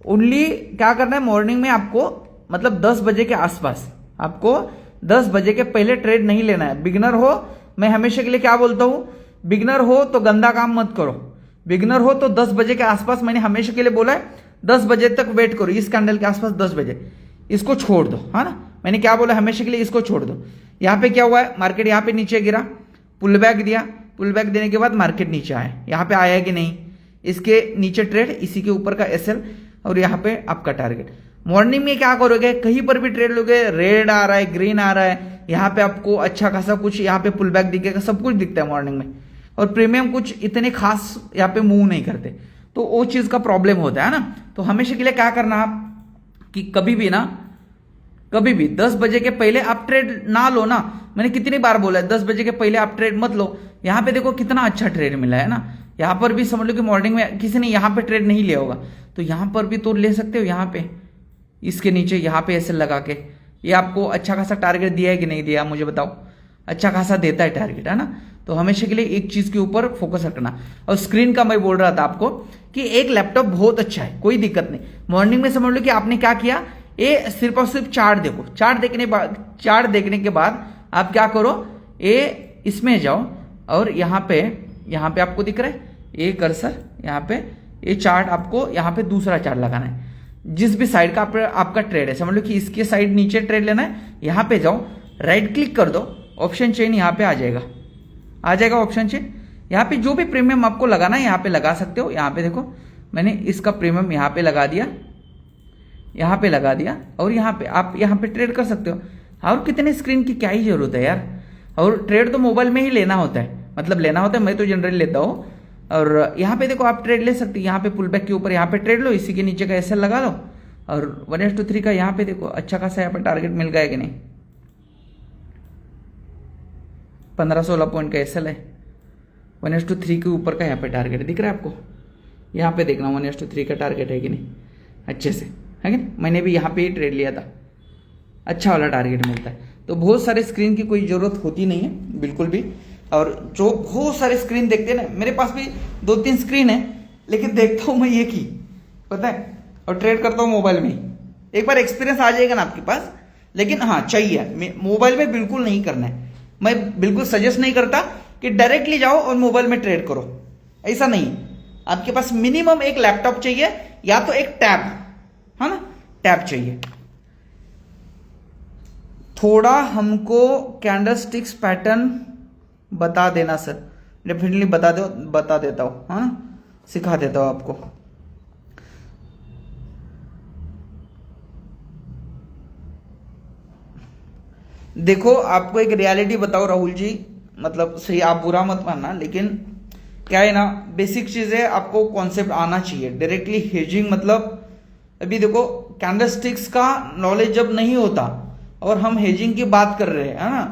ओनली क्या करना है, मॉर्निंग में आपको मतलब 10 बजे के आसपास, आपको 10 बजे के पहले ट्रेड नहीं लेना है। बिगनर हो, मैं हमेशा के लिए क्या बोलता हूं, बिगनर हो तो गंदा काम मत करो, बिगनर हो तो 10 बजे के आसपास, मैंने हमेशा के लिए बोला है 10 बजे तक वेट करो, इस कैंडल के आसपास 10 बजे इसको छोड़ दो, है ना। मैंने क्या बोला, हमेशा के लिए इसको छोड़ दो। यहाँ पे क्या हुआ है, मार्केट यहाँ पे नीचे गिरा, पुल बैक दिया, पुल बैक देने के बाद मार्केट नीचे आया, यहाँ पे आया कि नहीं, इसके नीचे ट्रेड, इसी के ऊपर का एसएल, और यहाँ पे आपका टारगेट। मॉर्निंग में क्या करोगे, कहीं पर भी ट्रेड लोगे, रेड आ रहा है, ग्रीन आ रहा है, यहाँ पे आपको अच्छा खासा कुछ यहाँ पे पुल बैक दिखेगा, सब कुछ दिखता है मॉर्निंग में, और प्रीमियम कुछ इतने खास यहाँ पे मूव नहीं करते, तो वो चीज का प्रॉब्लम होता है ना। तो हमेशा के लिए क्या करना आप, कि कभी भी 10 बजे के पहले आप ट्रेड ना लो ना, मैंने कितनी बार बोला है 10 बजे के पहले आप ट्रेड मत लो। यहाँ पे देखो कितना अच्छा ट्रेड मिला है ना, यहाँ पर भी समझ लो कि मॉर्निंग में किसी ने यहाँ पे ट्रेड नहीं लिया होगा, तो यहाँ पर भी तो ले सकते हो, यहाँ पे इसके नीचे यहाँ पे ऐसे लगा के, ये आपको अच्छा खासा टारगेट दिया है कि नहीं दिया, मुझे बताओ। अच्छा खासा देता है टारगेट, है ना। तो हमेशा के लिए एक चीज के ऊपर फोकस रखना। और स्क्रीन का मैं बोल रहा था आपको कि एक लैपटॉप बहुत अच्छा है, कोई दिक्कत नहीं। मॉर्निंग में समझ लो कि आपने क्या किया, ये सिर्फ और सिर्फ चार्ट देखो, चार्ट देखने के बाद आप क्या करो, ये इसमें जाओ, और यहाँ पे आपको दिख रहा है ये कर्सर, यहाँ पे ये चार्ट, आपको यहाँ पे दूसरा चार्ट लगाना है, जिस भी साइड का आपका ट्रेड है, समझ लो कि इसके साइड नीचे ट्रेड लेना है। यहाँ पे जाओ, राइट क्लिक कर दो, ऑप्शन चेन यहाँ पे आ जाएगा ऑप्शन चेन। यहाँ पे जो भी प्रीमियम आपको लगाना है यहाँ पे लगा सकते हो। यहाँ पे देखो, मैंने इसका प्रीमियम यहाँ पे लगा दिया, और यहाँ पे आप यहाँ पे ट्रेड कर सकते हो। और कितने स्क्रीन की क्या ही जरूरत है यार, और ट्रेड तो मोबाइल में ही लेना होता है, मैं तो जनरली लेता हूँ। और यहाँ पे देखो आप ट्रेड ले सकते हो, यहाँ पे पुल बैक के ऊपर यहाँ पे ट्रेड लो, इसी के नीचे का एसएल लगा लो, और 1:3 का यहाँ पे देखो अच्छा खासा यहाँ पे टारगेट मिल गया कि नहीं, 15-16 पॉइंट का एसएल है, 1:3 के ऊपर का यहाँ पे टारगेट दिख रहा है आपको, यहाँ पे देखना 1:3 का टारगेट है कि नहीं, अच्छे से है कि नहीं। मैंने भी यहाँ पे ही ट्रेड लिया था, अच्छा वाला टारगेट मिलता है। तो बहुत सारे स्क्रीन की कोई जरूरत होती नहीं है बिल्कुल भी। और जो बहुत सारे स्क्रीन देखते हैं ना, मेरे पास भी 2-3 स्क्रीन है, लेकिन देखता हूं मैं एक ही, पता है, और ट्रेड करता हूं मोबाइल में ही। एक बार एक्सपीरियंस आ जाएगा ना आपके पास, लेकिन हाँ चाहिए, मोबाइल में बिल्कुल नहीं करना है। मैं बिल्कुल सजेस्ट नहीं करता कि डायरेक्टली जाओ और मोबाइल में ट्रेड करो, ऐसा नहीं। आपके पास मिनिमम एक लैपटॉप चाहिए, या तो एक टैब, है ना, टैब चाहिए। थोड़ा हमको कैंडलस्टिक्स पैटर्न बता देना सर, डेफिनेटली बता देता हूं, है ना, सिखा देता हूं आपको। देखो आपको एक रियलिटी बताओ राहुल जी, मतलब सही आप बुरा मत मानना, लेकिन क्या है ना, बेसिक चीजें आपको कॉन्सेप्ट आना चाहिए। डायरेक्टली हेजिंग मतलब अभी देखो कैंडलस्टिक्स का नॉलेज जब नहीं होता और हम हेजिंग की बात कर रहे हैं, है ना,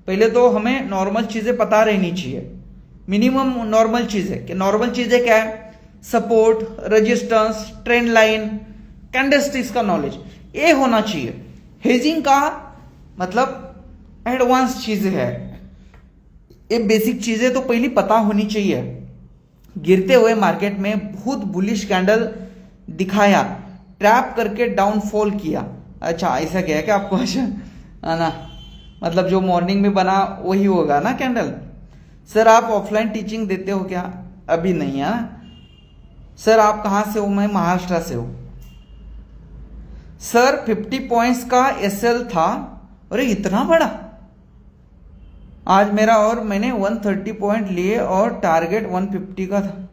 पहले तो हमें नॉर्मल चीजें पता रहनी चाहिए, मिनिमम नॉर्मल चीजें। कि नॉर्मल चीजें क्या है? Support, resistance, trend line, candlesticks का नॉलेज ये होना चाहिए। हेजिंग का मतलब एडवांस चीजें है, ये बेसिक चीजें तो पहले पता होनी चाहिए। गिरते हुए मार्केट में बहुत बुलिश कैंडल दिखाया, ट्रैप करके डाउनफॉल किया। अच्छा ऐसा क्या है कि आपको, अच्छा है ना, मतलब जो मॉर्निंग में बना वही होगा ना कैंडल। सर आप ऑफलाइन टीचिंग देते हो क्या? अभी नहीं है ना। सर आप कहां से हो? मैं महाराष्ट्र से हूं। सर 50 पॉइंट्स का एसएल था। अरे इतना बड़ा! आज मेरा, और मैंने 130 पॉइंट लिए और टारगेट 150 का था।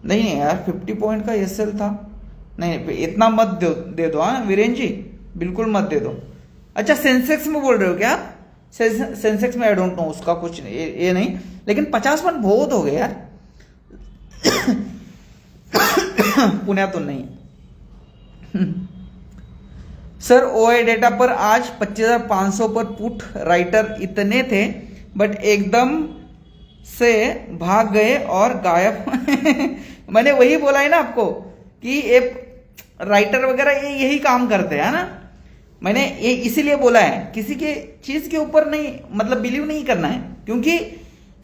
नहीं यार 50 पॉइंट का एसएल था। नहीं इतना मत दे दो हाँ वीरेंद्र जी, बिल्कुल मत दे दो। अच्छा सेंसेक्स में बोल रहे हो क्या आप? सेंसेक्स में आई डोंट नो, उसका कुछ ये नहीं, लेकिन 50 पॉइंट बहुत हो गए यार। पुण्यातून नहीं। सर ओआई डेटा पर आज 25,500 पर पुट राइटर इतने थे, बट एकदम से भाग गए और गायब। मैंने वही बोला है ना आपको कि एक राइटर वगैरह यही काम करते हैं ना। मैंने ये इसीलिए बोला है, किसी के चीज के ऊपर नहीं, मतलब बिलीव नहीं करना है, क्योंकि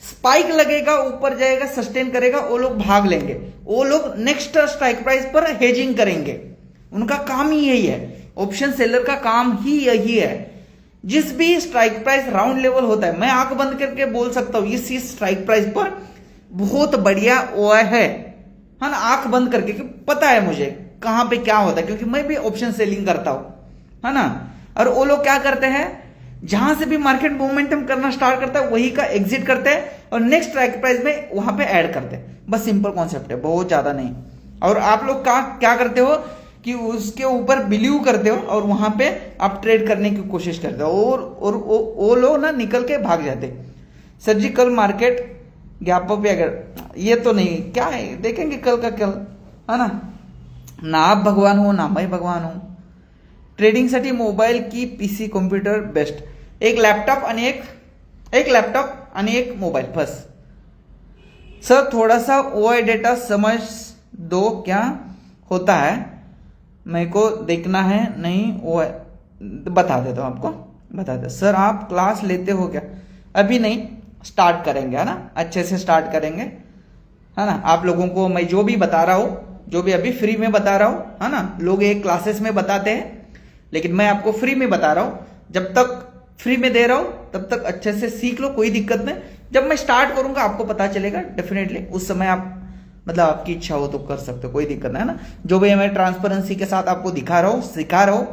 स्पाइक लगेगा, ऊपर जाएगा, सस्टेन करेगा, वो लोग भाग लेंगे, वो लोग नेक्स्ट स्ट्राइक प्राइस पर हेजिंग करेंगे। उनका काम ही यही है, ऑप्शन सेलर का काम ही यही है। जिस भी स्ट्राइक प्राइस राउंड लेवल होता है, मैं आंख बंद करके बोल सकता हूं इस स्ट्राइक प्राइस पर बहुत बढ़िया ओआई है ना, आंख बंद करके, कि पता है मुझे कहां पे क्या होता है, क्योंकि मैं भी ऑप्शन सेलिंग करता हूं, है ना। और वो लोग क्या करते हैं, जहां से भी मार्केट मोमेंटम करना स्टार्ट करता है वही का एग्जिट करते हैं और नेक्स्ट स्ट्राइक प्राइस में वहां पे ऐड करते हैं। बस सिंपल कॉन्सेप्ट है, बहुत ज्यादा नहीं। और आप लोग क्या करते हो कि उसके ऊपर बिलीव करते हो और वहां पे आप ट्रेड करने की कोशिश करते हो, और वो लोग ना निकल के भाग जाते। सर जी कल मार्केट गैप अप, अगर ये तो नहीं, क्या है देखेंगे कल का कल, है ना आप भगवान हो ना मैं भगवान हूं। ट्रेडिंग साठी मोबाईल की पीसी कॉम्प्युटर बेस्ट? एक लैपटॉप आणि एक मोबाइल बस। सर थोड़ा सा ओआई डेटा समझ दो, क्या होता है मेरे को देखना है। नहीं ओआई बता देता हूं आपको, बता दे। सर आप क्लास लेते हो क्या? अभी नहीं, स्टार्ट करेंगे, है ना, अच्छे से स्टार्ट करेंगे, है ना। आप लोगों को मैं जो भी बता रहा हूं, जो भी अभी फ्री में बता रहा हूं, है ना, लोग एक क्लासेस में बताते हैं, लेकिन मैं आपको फ्री में बता रहा हूं। जब तक फ्री में दे रहा हूं तब तक अच्छे से सीख लो, कोई दिक्कत नहीं। जब मैं स्टार्ट करूंगा आपको पता चलेगा डेफिनेटली, उस समय आप मतलब आपकी इच्छा हो तो कर सकते हो, कोई दिक्कत नहीं, है ना। जो भी मैं ट्रांसपेरेंसी के साथ आपको दिखा रहा हूं, सिखा रहा हूं,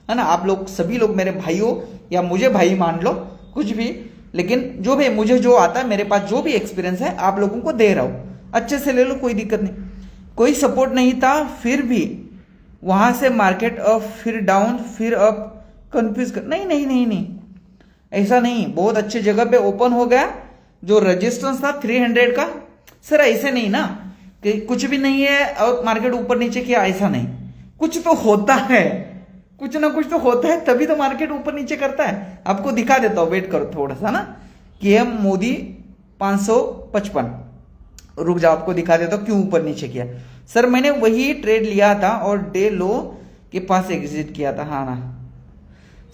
है ना। आप लोग सभी लोग मेरे भाई हो या मुझे भाई मान लो, कुछ भी, लेकिन जो भी मुझे जो आता है, मेरे पास जो भी एक्सपीरियंस है आप लोगों को दे रहा हूं, अच्छे से ले लो, कोई दिक्कत नहीं। कोई सपोर्ट नहीं था फिर भी वहां से मार्केट अप फिर डाउन फिर अप, कंफ्यूज कर, नहीं ऐसा नहीं, बहुत अच्छी जगह पे ओपन हो गया। जो रेजिस्टेंस था 300 का, सर ऐसे नहीं ना कि कुछ भी नहीं है और मार्केट ऊपर नीचे किया, ऐसा नहीं, कुछ तो होता है, कुछ ना कुछ तो होता है, तभी तो मार्केट ऊपर नीचे करता है। आपको दिखा देता हूं, वेट करो थोड़ा सा ना, KM मोदी 555, रुक जाओ आपको दिखा देता हूं क्यों ऊपर नीचे किया। सर मैंने वही ट्रेड लिया था और डे लो के पास एग्जिट किया था, हाँ ना।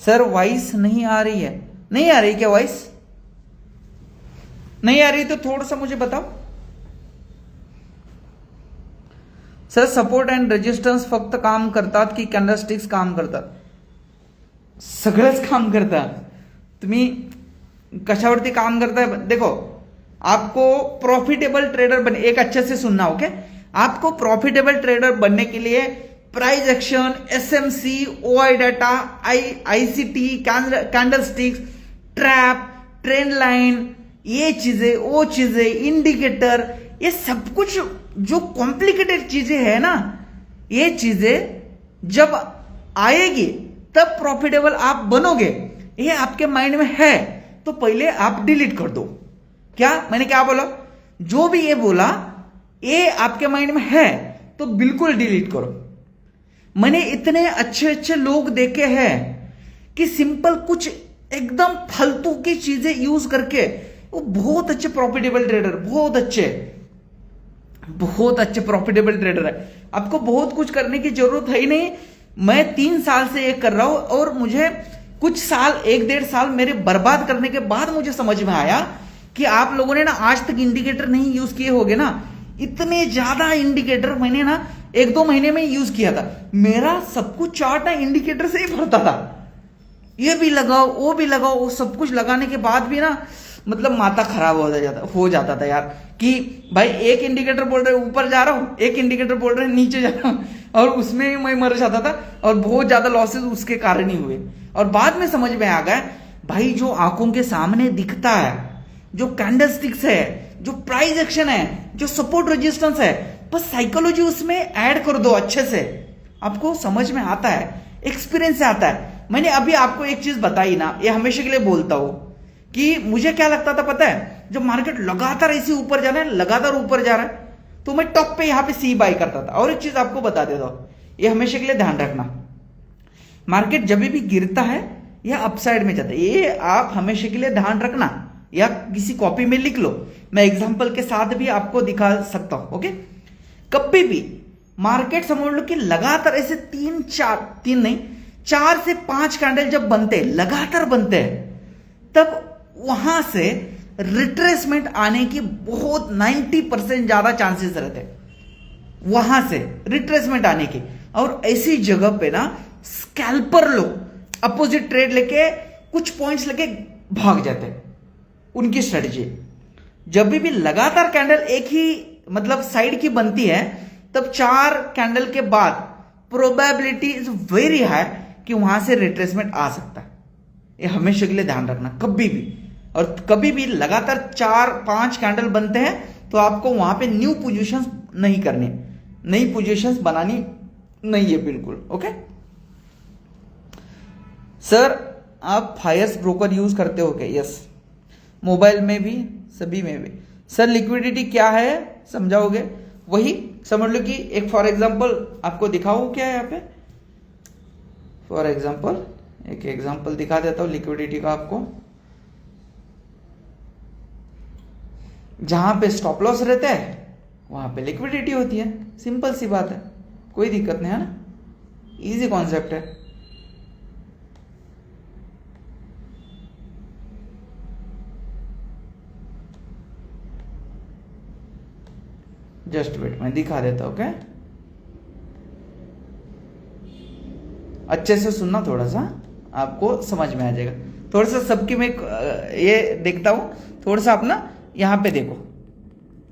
सर वॉइस नहीं आ रही है? नहीं आ रही क्या वॉइस? नहीं आ रही तो थोड़ा सा मुझे बताओ। सर सपोर्ट अँड रेजिस्टन्स फक्त काम करतात की कॅन्डलस्टिक्स काम करतात? सगळंच काम करतात। तुम्ही कशावरती काम करताय? देखो आपको प्रॉफिटेबल ट्रेडर बने, एक अच्छे से सुनना, ओके। आपको प्रॉफिटेबल ट्रेडर बनने के लिए price action, SMC, OI data, ICT, candlesticks, trap, trend line, ये चीजें, वो चीजें, इंडिकेटर, ये सब कुछ जो कॉम्प्लिकेटेड चीजें है ना, ये चीजें जब आएगी तब प्रॉफिटेबल आप बनोगे। ये आपके माइंड में है तो पहले आप डिलीट कर दो। क्या मैंने क्या बोला? जो भी ये बोला ये आपके माइंड में है तो बिल्कुल डिलीट करो। मैंने इतने अच्छे अच्छे लोग देखे हैं कि सिंपल कुछ एकदम फालतू की चीजें यूज करके वो बहुत अच्छे प्रॉफिटेबल ट्रेडर, बहुत अच्छे प्रॉफिटेबल ट्रेडर है। आपको बहुत कुछ करने की जरूरत है ही नहीं। मैं 3 साल से ये कर रहा हूं और मुझे कुछ साल, 1-1.5 साल मेरे बर्बाद करने के बाद मुझे समझ में आया कि आप लोगों ने ना आज तक इंडिकेटर नहीं यूज किए होगे ना। इतने ज्यादा इंडिकेटर मैंने ना 1-2 महीने में यूज किया था। मेरा सब कुछ चार्ट ना इंडिकेटर से ही भरता था। ये भी लगाओ, वो भी लगाओ, वो सब कुछ लगाने के बाद भी ना मतलब माथा खराब हो जाता था यार कि भाई एक इंडिकेटर बोल रहे ऊपर जा रहा हूं, एक इंडिकेटर बोल रहे नीचे जा रहा हूं, और उसमें ही मैं मर जाता था और बहुत ज्यादा लॉसेस उसके कारण ही हुए। और बाद में समझ में आ गया भाई जो आंखों के सामने दिखता है, जो कैंडलस्टिक्स है, जो प्राइस एक्शन है, जो सपोर्ट रेजिस्टेंस है, बस साइकोलॉजी उसमें ऐड कर दो अच्छे से, आपको समझ में आता है, एक्सपीरियंस से आता है। मैंने अभी आपको एक चीज बताई ना, ये हमेशा के लिए बोलता हूं कि मुझे क्या लगता था पता है, जब मार्केट लगातार ऐसे ऊपर जा रहा है, लगातार ऊपर जा रहा है, तो मैं टॉप पे यहां पे सी बाय करता था। और एक चीज आपको बता देता हूं, ये हमेशा के लिए ध्यान रखना, मार्केट जब भी गिरता है या अपसाइड में जाता है, ये आप हमेशा के लिए ध्यान रखना, या किसी कॉपी में लिख लो, मैं एग्जांपल के साथ भी आपको दिखा सकता हूं। ओके, कभी भी मार्केट समझ लो कि लगातार ऐसे 4 से 5 कैंडल जब बनते हैं, लगातार बनते हैं, तब वहां से रिट्रेसमेंट आने की बहुत 90% ज्यादा चांसेस रहते, वहां से रिट्रेसमेंट आने की। और ऐसी जगह पे ना स्कैल्पर लोग अपोजिट ट्रेड लेके कुछ पॉइंट्स लेके भाग जाते हैं, उनकी स्ट्रेटजी। जब भी लगातार कैंडल एक ही मतलब साइड की बनती है, तब 4 कैंडल के बाद प्रोबेबिलिटी इज वेरी हाई कि वहां से रिट्रेसमेंट आ सकता है। ये हमेशा के लिए ध्यान रखना कभी भी। और कभी भी लगातार 4-5 कैंडल बनते हैं तो आपको वहां पे न्यू पोजीशंस नहीं करनी, नई पोजीशंस बनानी नहीं है बिल्कुल। ओके सर, आप फायर्स ब्रोकर यूज करते हो क्या? यस, मोबाइल में भी, सभी में भी। सर लिक्विडिटी क्या है समझाओगे? वही समझ लो कि एक फॉर एग्जांपल आपको दिखाऊं क्या है यहाँ पे, फॉर एग्जांपल एक एग्जांपल दिखा देता हूं लिक्विडिटी का आपको। जहां पे स्टॉप लॉस रहता है वहां पे लिक्विडिटी होती है, सिंपल सी बात है, कोई दिक्कत नहीं है ना, इजी कॉन्सेप्ट है। जस्ट वेट, मैं दिखा देता हूं। ओके, अच्छे से सुनना, थोड़ा सा आपको समझ में आ जाएगा। थोड़ा सा सबकी मैं ये देखता हूं, थोड़ा सा आप ना यहां पे देखो।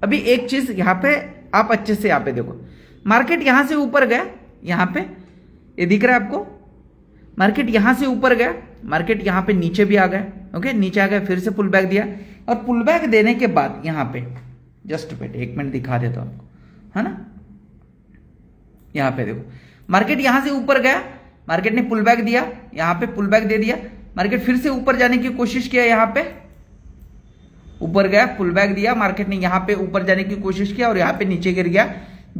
अभी एक चीज यहां पे आप अच्छे से यहां पे देखो, मार्केट यहां से ऊपर गया, यहां पे ये दिख रहा है आपको, मार्केट यहां से ऊपर गया, मार्केट यहां पे नीचे भी आ गया। ओके, नीचे आ गया, फिर से पुल बैक दिया, और पुल बैक देने के बाद यहां पे जस्ट वेट, 1 मिनट दिखा देता हूं आपको, है ना। यहां पे देखो, मार्केट यहां से ऊपर गया, मार्केट ने पुल बैक दिया, यहां पे पुल बैक दे दिया, मार्केट फिर से ऊपर जाने की कोशिश किया, यहां पे ऊपर गया, पुल बैक दिया, मार्केट ने यहां पे ऊपर जाने की कोशिश किया और यहां पे नीचे गिर गया।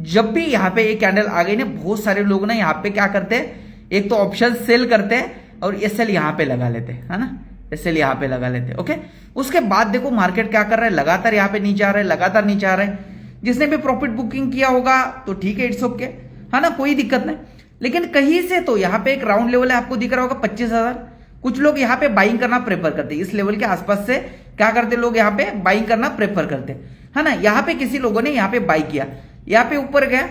जब भी यहां पे एक कैंडल आ गई ना, बहुत सारे लोग ना यहां पे क्या करते हैं, एक तो ऑप्शन सेल करते हैं और एसएल यहां पे लगा लेते हैं, है ना, एसएल यहां पे लगा लेते हैं। ओके, उसके बाद देखो मार्केट क्या कर रहा है, लगातार यहां पे नीचे आ रहा है, लगातार नीचे आ रहा है। जिसने भी प्रॉफिट बुकिंग किया होगा तो ठीक है, इट्स ओके, है ना, कोई दिक्कत नहीं। लेकिन कहीं से तो यहाँ पे एक राउंड लेवल है, आपको दिख रहा होगा 25,000। कुछ लोग यहाँ पे बाइंग करना प्रेफर करते हैं, इस लेवल के आसपास से क्या करते लोग यहाँ पे बाइंग करना प्रेफर करते हैं, है ना। यहाँ पे किसी लोगों ने यहाँ पे बाई किया, यहाँ पे ऊपर गया,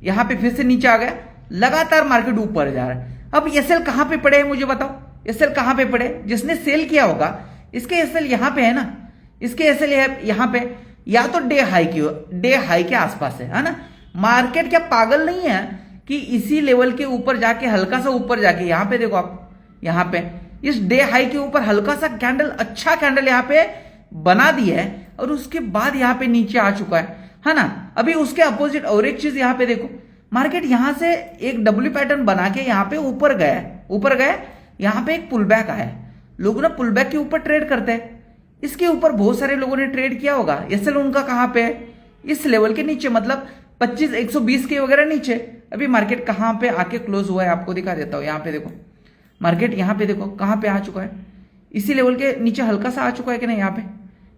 यहाँ पे फिर से नीचे आ गया, लगातार मार्केट ऊपर जा रहा है। अब एसएल कहां पे पड़े हैं मुझे बताओ, एसएल कहां पे पड़े? जिसने सेल किया होगा इसके एसएल यहां पे है ना, इसके एसएल यहां पे, या तो डे हाई के आसपास है ना। मार्केट क्या पागल नहीं है कि इसी लेवल के ऊपर जाके हल्का सा ऊपर जाके, यहां पे देखो आप, यहां पे इस डे हाई के ऊपर हल्का सा कैंडल, अच्छा कैंडल यहां पे बना दिया है और उसके बाद यहां पे नीचे आ चुका है ना। अभी उसके अपोजिट और एक चीज यहां पे देखो, मार्केट यहां से एक डब्ल्यू पैटर्न बना के यहां पे ऊपर गया, यहां पे एक पुल बैक आया, लोग ना पुल बैक के ऊपर ट्रेड करते हैं। इसके ऊपर बहुत सारे लोगों ने ट्रेड किया होगा। एसएल उनका कहाँ पे है? इस लेवल के नीचे, मतलब 25 120 के वगैरह नीचे। अभी मार्केट कहाँ पे आके क्लोज हुआ है आपको दिखा देता हूँ। यहाँ पे देखो मार्केट, यहाँ पे देखो कहाँ पे आ चुका है, इसी लेवल के नीचे हल्का सा आ चुका है कि नहीं, यहाँ पे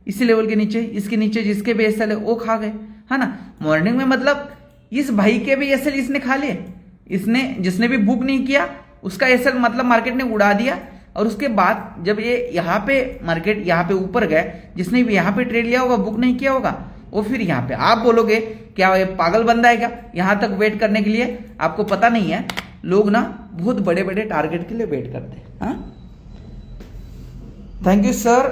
इसी लेवल के नीचे, इसके नीचे जिसके भी एसएल है वो खा गए, है ना। मॉर्निंग में मतलब इस भाई के भी एसएल इसने खा लिए, इसने जिसने भी बुक नहीं किया उसका एसएल मतलब मार्केट ने उड़ा दिया। और उसके बाद जब ये यहाँ पे मार्केट यहाँ पे ऊपर गए, जिसने भी यहाँ पे ट्रेड लिया होगा बुक नहीं किया होगा, वो फिर यहाँ पे आप बोलोगे क्या ये पागल बंदा है क्या यहाँ तक वेट करने के लिए? आपको पता नहीं है, लोग ना बहुत बड़े बड़े टारगेट के लिए वेट करते हैं। हाँ, थैंक यू सर,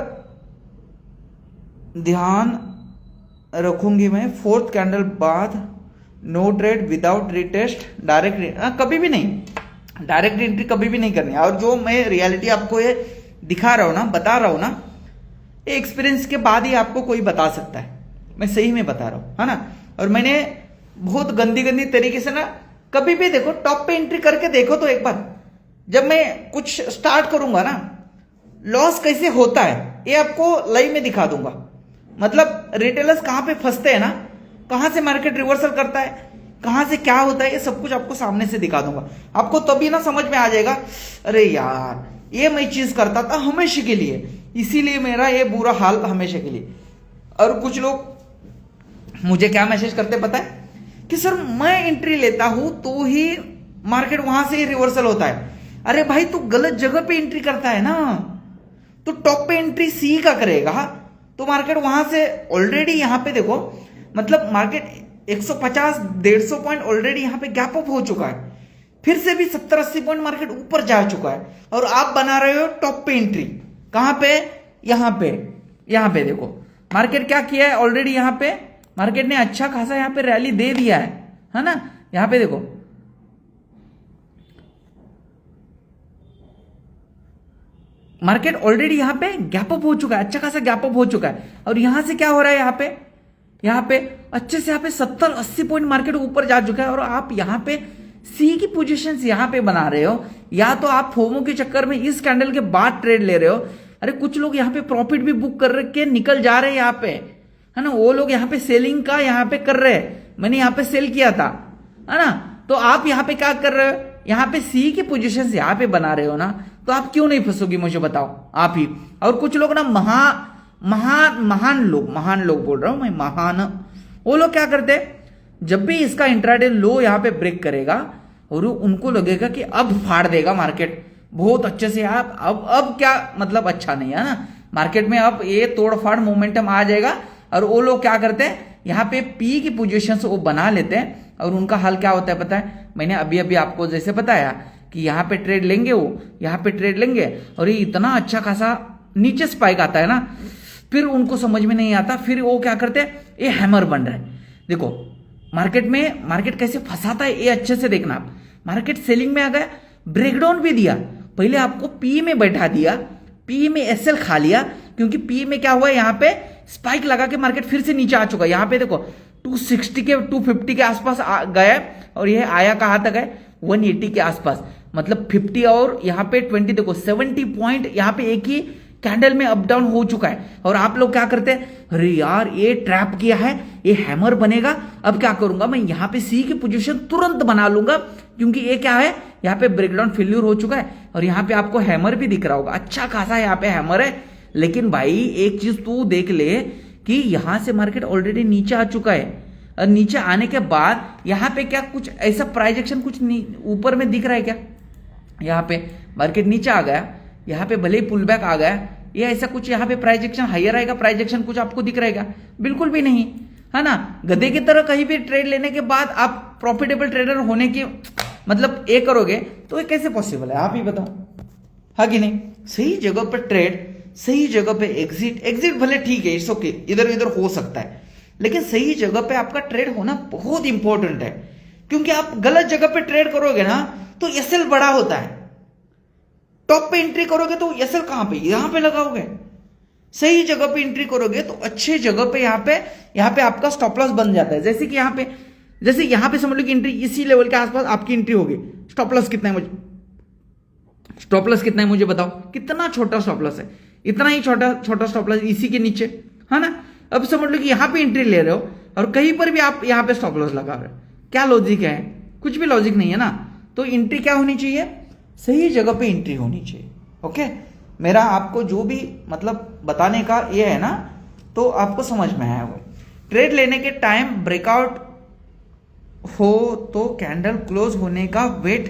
ध्यान रखूंगी मैं। फोर्थ कैंडल बाद no trade without retest direct, कभी भी नहीं, डायरेक्ट एंट्री कभी भी नहीं करनी। और जो मैं रियलिटी आपको ये दिखा रहा हूं ना, बता रहा हूं ना, ये एक्सपीरियंस के बाद ही आपको कोई बता सकता है, मैं सही में बता रहा हूं, है ना। और मैंने बहुत गंदी गंदी तरीके से ना, कभी भी देखो टॉप पे एंट्री करके देखो तो एक बार, जब मैं कुछ स्टार्ट करूंगा ना, लॉस कैसे होता है ये आपको लाइव में दिखा दूंगा। मतलब रिटेलर्स कहां पे फंसते हैं ना, कहां से मार्केट रिवर्सल करता है, कहां से क्या होता है, ये सब कुछ आपको सामने से दिखा दूंगा। आपको तभी ना समझ में आ जाएगा, अरे यार ये मैं चीज करता था हमेशा के लिए, इसीलिए मेरा ये बुरा हाल हमेशा के लिए। और कुछ लोग मुझे क्या मैसेज करते पता है कि सर मैं एंट्री लेता हूं तो ही मार्केट वहां से ही रिवर्सल होता है। अरे भाई तू गलत जगह पे एंट्री करता है ना, तो टॉप पे एंट्री सी का करेगा तो मार्केट वहां से ऑलरेडी यहां पे देखो, मतलब मार्केट 150 150 पॉइंट ऑलरेडी यहां पे गैप अप हो चुका है, फिर से भी 70-80 पॉइंट मार्केट ऊपर जा चुका है, और आप बना रहे हो टॉप पे एंट्री। कहां पे? यहां पे, यहां पे देखो मार्केट क्या किया है ऑलरेडी, यहां पे मार्केट ने अच्छा खासा यहां पे रैली दे दिया है ना। यहां पे देखो मार्केट ऑलरेडी यहां पे गैप अप हो चुका है, अच्छा खासा गैप अप हो चुका है। और यहां से क्या हो रहा है, यहां पे अच्छे से यहां पे 70-80 पॉइंट मार्केट ऊपर जा चुका है, और आप यहां पे सी की पोजीशन यहां पे बना रहे हो, या तो आप फोमो के चक्कर में इस कैंडल के बाद ट्रेड ले रहे हो। अरे कुछ लोग यहां पे प्रॉफिट भी बुक कर के निकल जा रहे हैं यहां पे, है ना। वो लोग यहां पे सेलिंग का यहां पे कर रहे हैं, मैंने यहां पे सेल किया था, है ना। तो आप यहां पे क्या कर रहे हो, यहां पे सी की पोजीशन यहां पे बना रहे हो ना, तो आप क्यों नहीं फंसोगी मुझे बताओ आप ही। और कुछ लोग ना महान लोग बोल रहा हूं मैं, महान, वो लोग क्या करते हैं, जब भी इसका इंट्राडे लो यहां पे ब्रेक करेगा और उनको लगेगा कि अब फाड़ देगा मार्केट बहुत अच्छे से, आप अब क्या मतलब अच्छा नहीं है ना मार्केट में, अब ये तोड़ फाड़ मोमेंटम आ जाएगा। और वो लोग क्या करते हैं, यहाँ पे पी की पोजीशन वो बना लेते हैं, और उनका हाल क्या होता है पता है, मैंने अभी आपको जैसे बताया कि यहाँ पे ट्रेड लेंगे, वो यहाँ पे ट्रेड लेंगे, और ये इतना अच्छा खासा नीचे स्पाइक आता है ना, फिर उनको समझ में नहीं आता, फिर वो क्या करते हैं, ये हैमर बन रहा है। देखो मार्केट कैसे फंसाता है, ये अच्छे से देखना आप। मार्केट सेलिंग में आ गया, ब्रेकडाउन भी दिया, पहले आपको पी में बैठा दिया, पी में एसएल खा लिया, क्योंकि पी में क्या हुआ, यहाँ पे स्पाइक लगा के मार्केट फिर से नीचे आ चुका है। यहाँ पे देखो 260 के 250 के आसपास गया, और यह आया कहां तक है, 180 के आसपास, मतलब 50 और यहाँ पे 20, देखो 70 पॉइंट यहाँ पे एक ही कैंडल में अप डाउन हो चुका है। और आप लोग क्या करते हैं, अरे यार ये ट्रैप किया है, ये हैमर बनेगा, अब क्या करूंगा मैं, यहाँ पे सी की पोजीशन तुरंत बना लूंगा, क्योंकि ये क्या है, यहाँ पे ब्रेकडाउन फेल्यूर हो चुका है, और यहाँ पे आपको हैमर भी दिख रहा होगा, अच्छा खासा यहाँ पे हैमर है। लेकिन भाई एक चीज तू देख ले कि यहां से मार्केट ऑलरेडी नीचे आ चुका है, और नीचे आने के बाद यहाँ पे क्या कुछ ऐसा प्राइस एक्शन कुछ ऊपर में दिख रहा है क्या, यहाँ पे मार्केट नीचे आ गया, यहाँ पे भले ही पुल बैक आ गया, ये ऐसा कुछ यहाँ पे प्राइस एक्शन हायर आएगा, प्राइस एक्शन कुछ आपको दिख रहेगा, बिल्कुल भी नहीं, है ना। गधे की तरह कहीं भी ट्रेड लेने के बाद आप प्रॉफिटेबल ट्रेडर होने की मतलब ये करोगे तो ये कैसे पॉसिबल है, आप ही बताओ, हाँ कि नहीं। सही जगह पर ट्रेड, सही जगह पे एग्जिट भले ठीक है, इट्स ओके, इधर उधर हो सकता है, लेकिन सही जगह पे आपका ट्रेड होना बहुत इंपॉर्टेंट है, क्योंकि आप गलत जगह पे ट्रेड करोगे ना तो एसएल बड़ा होता है, टॉप पे एंट्री करोगे तो एसएल कहां पे, यहां पे लगाओगे। सही जगह पे एंट्री करोगे तो अच्छे जगह पे यहाँ पे आपका स्टॉप लॉस बन जाता है। जैसे कि यहाँ पे समझ लो कि एंट्री इसी लेवल के आसपास आपकी एंट्री होगी, स्टॉप लॉस कितना है मुझे स्टॉप लॉस कितना है मुझे बताओ, कितना छोटा स्टॉप लॉस है, इतना ही छोटा छोटा स्टॉप लॉस इसी के नीचे, है ना। अब समझ लो कि यहां पे एंट्री ले रहे हो और कहीं पर भी आप यहां पे स्टॉप लॉस लगा रहे हो, क्या लॉजिक है, कुछ भी लॉजिक नहीं है ना। तो एंट्री क्या होनी चाहिए, सही जगह पे एंट्री होनी चाहिए। ओके, मेरा आपको जो भी मतलब बताने का ये है ना, तो आपको समझ में आया वो। ट्रेड लेने के टाइम ब्रेकआउट हो तो कैंडल क्लोज होने का वेट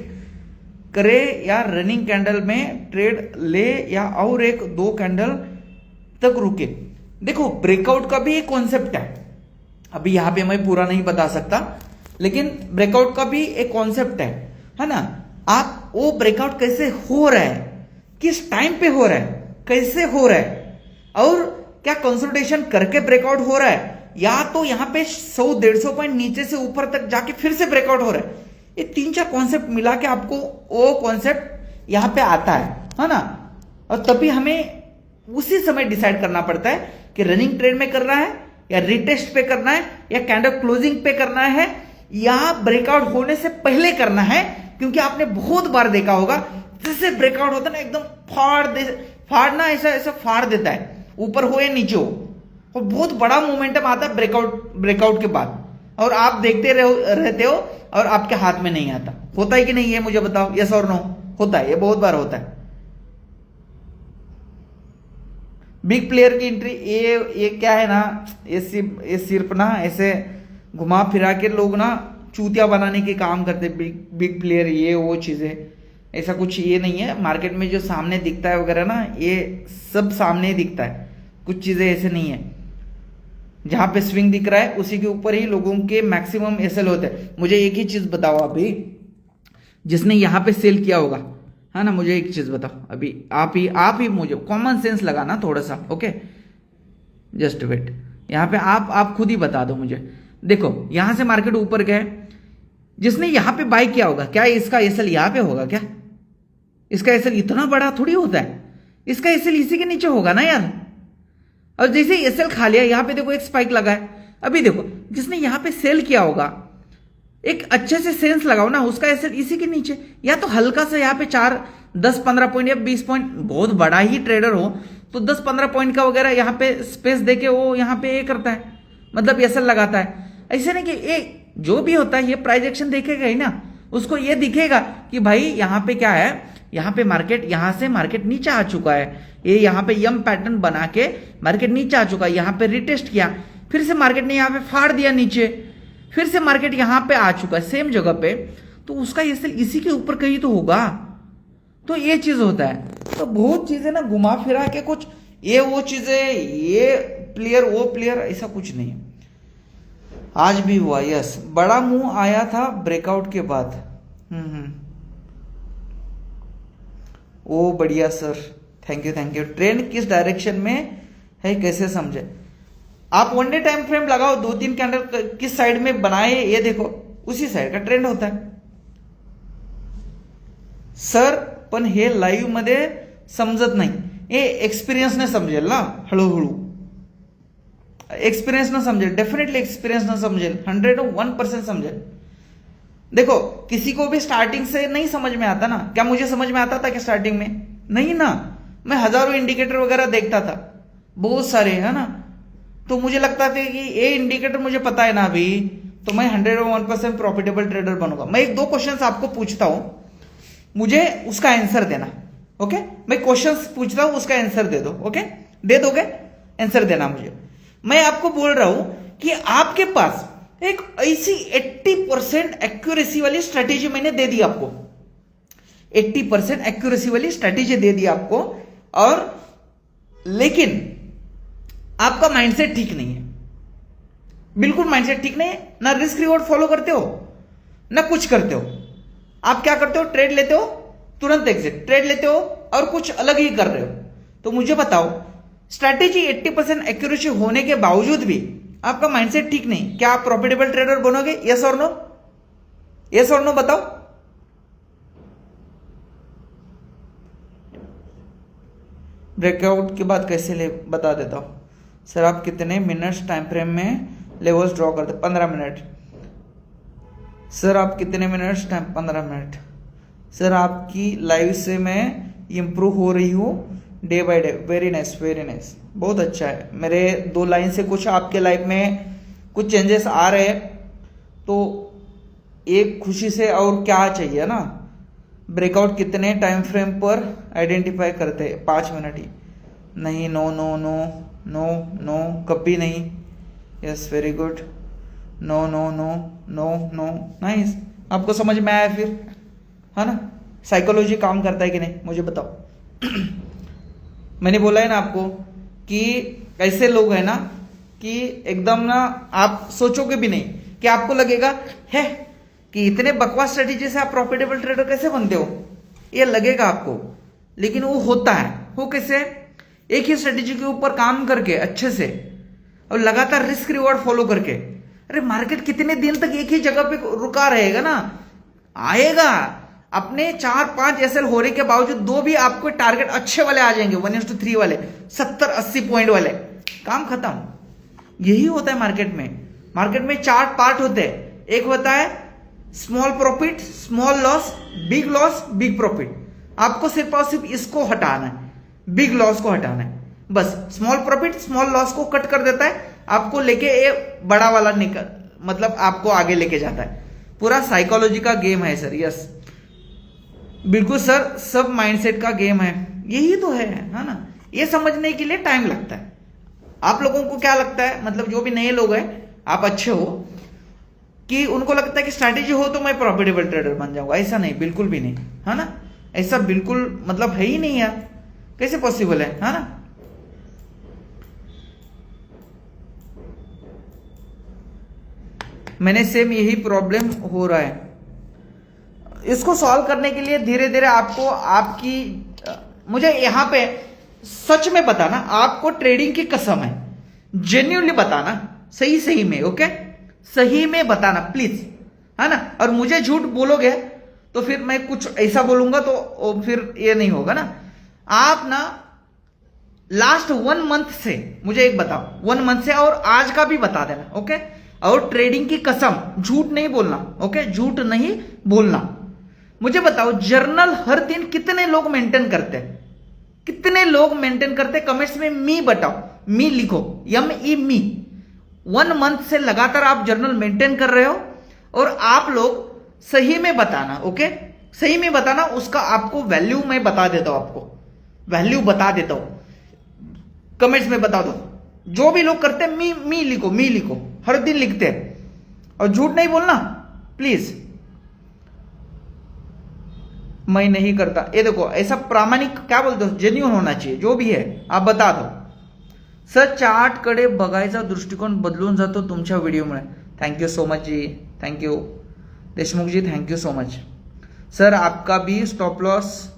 करे या रनिंग कैंडल में ट्रेड ले या और एक दो कैंडल तक रुके। देखो ब्रेकआउट का भी एक कॉन्सेप्ट है, अभी यहां पे मैं पूरा नहीं बता सकता, लेकिन ब्रेकआउट का भी एक कॉन्सेप्ट है ना। आप वो ब्रेकआउट कैसे हो रहा है, किस टाइम पे हो रहा है, कैसे हो रहा है, और क्या कंसोलिडेशन करके ब्रेकआउट हो रहा है या तो यहां पे 100-150 पॉइंट नीचे से ऊपर तक जाके फिर से ब्रेकआउट हो रहा है। ये 3-4 कॉन्सेप्ट मिला के आपको वो कॉन्सेप्ट यहां पे आता है ना। और तभी हमें उसी समय डिसाइड करना पड़ता है कि रनिंग ट्रेड में करना है या रिटेस्ट पे करना है या कैंडल क्लोजिंग पे करना है या ब्रेकआउट होने से पहले करना है। क्योंकि आपने बहुत बार देखा होगा जैसे ब्रेकआउट होता है ना, एकदम फाड़ना ऐसा फाड़ देता है, ऊपर हो या नीचे हो, और बहुत बड़ा मोमेंटम आता है ब्रेकआउट के बाद, और आप देखते रहते हो और आपके हाथ में नहीं आता। होता है कि नहीं है मुझे बताओ, यस और नो? होता है, ये बहुत बार होता है। बिग प्लेयर की एंट्री ये क्या है ना, ये सिर्फ ना ऐसे घुमा फिरा के लोग ना चूतिया बनाने के काम करते, बिग प्लेयर ये वो चीजें, ऐसा कुछ ये नहीं है। मार्केट में जो सामने दिखता है वगैरह ना, ये सब सामने ही दिखता है, कुछ चीजें ऐसे नहीं है। जहां पे स्विंग दिख रहा है उसी के ऊपर ही लोगों के मैक्सिमम एसएल होते हैं। मुझे एक ही चीज बताओ, अभी जिसने यहां पे सेल किया होगा, है ना, मुझे एक चीज बताओ अभी, आप ही मुझे कॉमन सेंस लगाना थोड़ा सा। ओके, जस्ट वेट, यहां पे आप खुद ही बता दो मुझे। देखो यहां से मार्केट ऊपर गया, जिसने यहां पे बाय किया होगा, क्या इसका एसएल यहां पे होगा क्या? इसका एसएल इतना बड़ा थोड़ी होता है, इसका एसएल इसी के नीचे होगा ना यार। और जैसे एसएल खा लिया, यहां पे देखो एक स्पाइक लगा है। अभी देखो जिसने यहां पे सेल किया होगा, एक अच्छे से सेंस लगाओ ना, उसका एसएल इसी के नीचे, या तो हल्का सा यहाँ पे 10-15 पॉइंट या 20 पॉइंट, बहुत बड़ा ही ट्रेडर हो तो 10-15 पॉइंट का वगैरह यहाँ पे स्पेस देके वो यहाँ पे ये करता है, मतलब एसएल लगाता है। ऐसे नहीं कि ये जो भी होता है ये प्राइस एक्शन देखेगा ही ना, उसको ये दिखेगा कि भाई यहाँ पे क्या है, यहाँ पे मार्केट, यहाँ से मार्केट नीचे आ चुका है, ये यहाँ पे यम पैटर्न बना के मार्केट नीचे आ चुका है, यहाँ पे रिटेस्ट किया, फिर से मार्केट ने यहाँ पे फाड़ दिया नीचे, फिर से मार्केट यहां पे आ चुका है सेम जगह पे, तो उसका एसएल इसी के ऊपर कहीं तो होगा। तो ये चीज होता है। तो बहुत चीजें ना घुमा फिरा के कुछ ये वो चीजें, ये प्लेयर वो प्लेयर, ऐसा कुछ नहीं है। आज भी हुआ, यस, बड़ा मुंह आया था ब्रेकआउट के बाद। ओ बढ़िया सर, थैंक यू। ट्रेंड किस डायरेक्शन में है कैसे समझे? आप 1 डे टाइम फ्रेम लगाओ, 2-3 कैंडल किस साइड में बनाए, ये देखो उसी साइड का ट्रेंड होता है सर। पण हे लाईव्ह मध्ये समजत नाही, हे एक्सपिरियन्सने समजेल ना, हळूहळू एक्सपीरियंस समझेल, डेफिनेटली एक्सपीरियंस समझेल, 101% समझेल। देखो किसी को भी स्टार्टिंग से नहीं समझ में आता ना, क्या मुझे समझ में आता था क्या स्टार्टिंग में? नहीं ना, मैं हजारों इंडिकेटर वगैरह देखता था, बहुत सारे, है ना। तो मुझे लगता था कि ये इंडिकेटर मुझे पता है ना अभी, तो मैं 101% प्रॉफिटेबल ट्रेडर बनूंगा। मैं 1-2 क्वेश्चंस आपको पूछता हूं, मुझे उसका आंसर देना। ओके, मैं क्वेश्चंस पूछता हूं, उसका आंसर दे दो। ओके, दे दोगे? आंसर देना मुझे। मैं आपको बोल रहा हूं कि आपके पास एक ऐसी 80% एक्यूरेसी वाली स्ट्रेटेजी मैंने दे दी आपको, 80% एक्यूरेसी वाली स्ट्रेटेजी दे दी आपको, और लेकिन आपका माइंडसेट ठीक नहीं है, बिल्कुल माइंडसेट ठीक नहीं है। ना रिस्क रिवॉर्ड फॉलो करते हो, ना कुछ करते हो। आप क्या करते हो? ट्रेड लेते हो, तुरंत एग्जिट, ट्रेड लेते हो और कुछ अलग ही कर रहे हो। तो मुझे बताओ, स्ट्रैटेजी 80% एक्यूरेसी होने के बावजूद भी आपका माइंडसेट ठीक नहीं, क्या आप प्रॉफिटेबल ट्रेडर बनोगे? यस और नो? यस और नो बताओ। ब्रेकआउट के बाद कैसे ले बता देता हूं सर। आप कितने मिनट्स टाइम फ्रेम में लेवल्स ड्रॉ करते? 15 मिनट। सर आप कितने मिनट्स टाइम? 15 मिनट। सर आपकी लाइव से मैं इम्प्रूव हो रही हूँ day by day. Very nice, very nice, बहुत अच्छा है। मेरे 2 लाइन से कुछ आपके लाइफ में कुछ चेंजेस आ रहे हैं तो एक खुशी से और क्या चाहिए ना। ब्रेकआउट कितने टाइम फ्रेम पर आइडेंटिफाई करते हैं? 5 मिनट ही। नहीं, no no no no no, कभी नहीं। Yes, very good. No no no no no, nice. आपको समझ में आया फिर, है ना? साइकोलॉजी काम करता है कि नहीं मुझे बताओ। मैंने बोला है ना आपको कि ऐसे लोग हैं ना कि एकदम ना आप सोचोगे भी नहीं कि आपको लगेगा है कि इतने बकवास स्ट्रेटेजी से आप प्रॉफिटेबल ट्रेडर कैसे बनते हो, ये लगेगा आपको। लेकिन वो होता है। वो कैसे? एक ही स्ट्रेटेजी के ऊपर काम करके अच्छे से और लगातार रिस्क रिवॉर्ड फॉलो करके। अरे मार्केट कितने दिन तक एक ही जगह पे रुका रहेगा ना? आएगा। अपने 4-5 एसएल होने के बावजूद 2 भी आपको टारगेट अच्छे वाले आ जाएंगे, 1:3 वाले, 70-80 पॉइंट वाले, काम खत्म। यही होता है मार्केट में। मार्केट में 4 पार्ट होते हैं। एक होता है small profit, small loss, big profit. आपको सिर्फ और सिर्फ इसको हटाना है, बिग लॉस को हटाना है। बस स्मॉल प्रॉफिट, स्मॉल लॉस को कट कर देता है, आपको लेके ये बड़ा वाला निकल, मतलब आपको आगे लेके जाता है। पूरा साइकोलॉजी का गेम है सर। यस, बिल्कुल सर, सब माइंडसेट का गेम है। यही तो है ना? ये समझने के लिए टाइम लगता है। आप लोगों को क्या लगता है, मतलब जो भी नए लोग हैं, आप अच्छे हो कि उनको लगता है कि स्ट्रैटेजी हो तो मैं प्रॉफिटेबल ट्रेडर बन जाऊंगा। ऐसा नहीं, बिल्कुल भी नहीं, है ना? ऐसा बिल्कुल मतलब है ही नहीं यार। कैसे पॉसिबल है ना? मैंने सेम यही प्रॉब्लम हो रहा है। इसको सॉल्व करने के लिए धीरे धीरे आपको आपकी मुझे यहां पे सच में बताना, आपको ट्रेडिंग की कसम है, जेन्युइनली बताना, सही सही में, ओके? सही में बताना प्लीज, है ना? और मुझे झूठ बोलोगे तो फिर मैं कुछ ऐसा बोलूंगा तो फिर ये नहीं होगा ना। आप ना लास्ट 1 मंथ से मुझे एक बताओ, 1 मंथ से, और आज का भी बता देना, ओके? और ट्रेडिंग की कसम, झूठ नहीं बोलना, ओके? झूठ नहीं बोलना। मुझे बताओ जर्नल हर दिन कितने लोग मेंटेन करते हैं? कितने लोग मेंटेन करते? कमेंट्स में मी बताओ, मी लिखो, ME मी। 1 मंथ से लगातार आप जर्नल मेंटेन कर रहे हो और आप लोग सही में बताना, ओके? सही में बताना, उसका आपको वैल्यू मैं बता देता हूं, आपको वैल्यू बता देता हूं, कमेंट्स में बता दो। जो भी लोग करते हैं मी लिखो, मी लिखो, हर दिन लिखते हैं। और झूठ नहीं बोलना प्लीज। मैं नहीं करता, ये देखो, ऐसा प्रामाणिक क्या बोलते हो, जेन्युइन होना चाहिए। जो भी है आप बता दो। सर चार्टकडे बघायचा दृष्टिकोन बदलून जातो तुमच्या व्हिडिओमुळे। Thank you so much ji, thank you Deshmukh ji, thank you so much. Sir आपका भी स्टॉप लॉस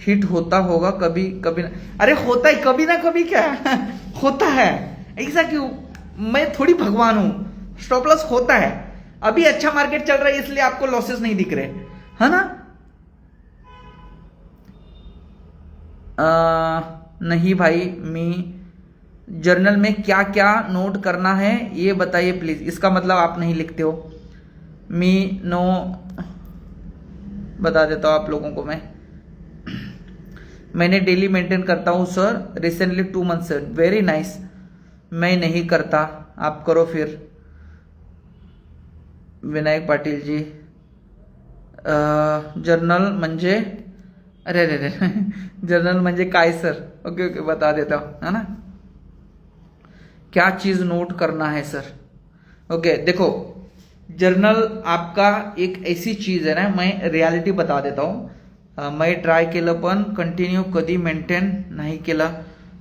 हिट होता होगा कभी कभी ना? अरे होता है कभी ना कभी, क्या होता है, ऐसा क्यों? मैं थोड़ी भगवान हूं, स्टॉप लॉस होता है। अभी अच्छा मार्केट चल रहा है इसलिए आपको लॉसेस नहीं दिख रहे, है ना? नहीं भाई, मी जर्नल में क्या क्या नोट करना है ये बताइए प्लीज। इसका मतलब आप नहीं लिखते हो। मी नो बता देता हूं आप लोगों को मैंने डेली मेंटेन करता हूं सर, रिसेंटली 2 मंथ से। Very nice. मैं नहीं करता, आप करो फिर। विनायक पाटिल जी, जर्नल म्हणजे, अरे अरे अरे जर्नल म्हणजे काय सर? ओके ओके, बता देता हूं, है ना? क्या चीज नोट करना है सर? ओके देखो, जर्नल आपका एक ऐसी चीज है ना, मैं रियालिटी बता देता हूं। मैं ट्राय केलं पण कंटिन्यू कधी मेंटेन नहीं केला,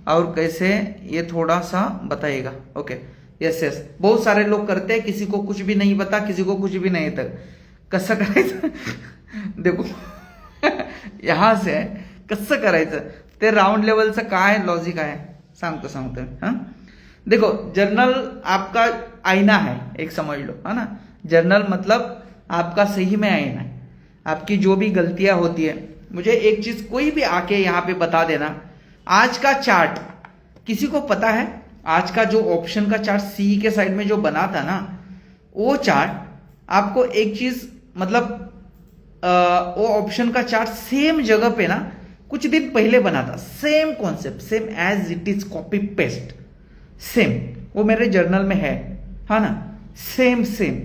और कैसे ये थोड़ा सा बताइएगा। ओके, यस यस, बहुत सारे लोग करते हैं, किसी को कुछ भी नहीं पता, किसी को कुछ भी नहीं तक कसं करायचं देखो यहां से कसं करायचं ते राउंड लेवलचं काय लॉजिक आहे सांगतो हां। देखो जर्नल आपका आईना है, एक समझ लो, है ना? जर्नल मतलब आपका सही में आईना है। आपकी जो भी गलतियां होती है, मुझे एक चीज कोई भी आके यहां पे बता देना। आज का चार्ट किसी को पता है? आज का जो ऑप्शन का चार्ट सी के साइड में जो बना था ना, वो चार्ट आपको एक चीज मतलब वो ऑप्शन का चार्ट सेम जगह पे ना कुछ दिन पहले बना था, same concept, same as it is, copy paste same, वो मेरे जर्नल में है ना, सेम सेम,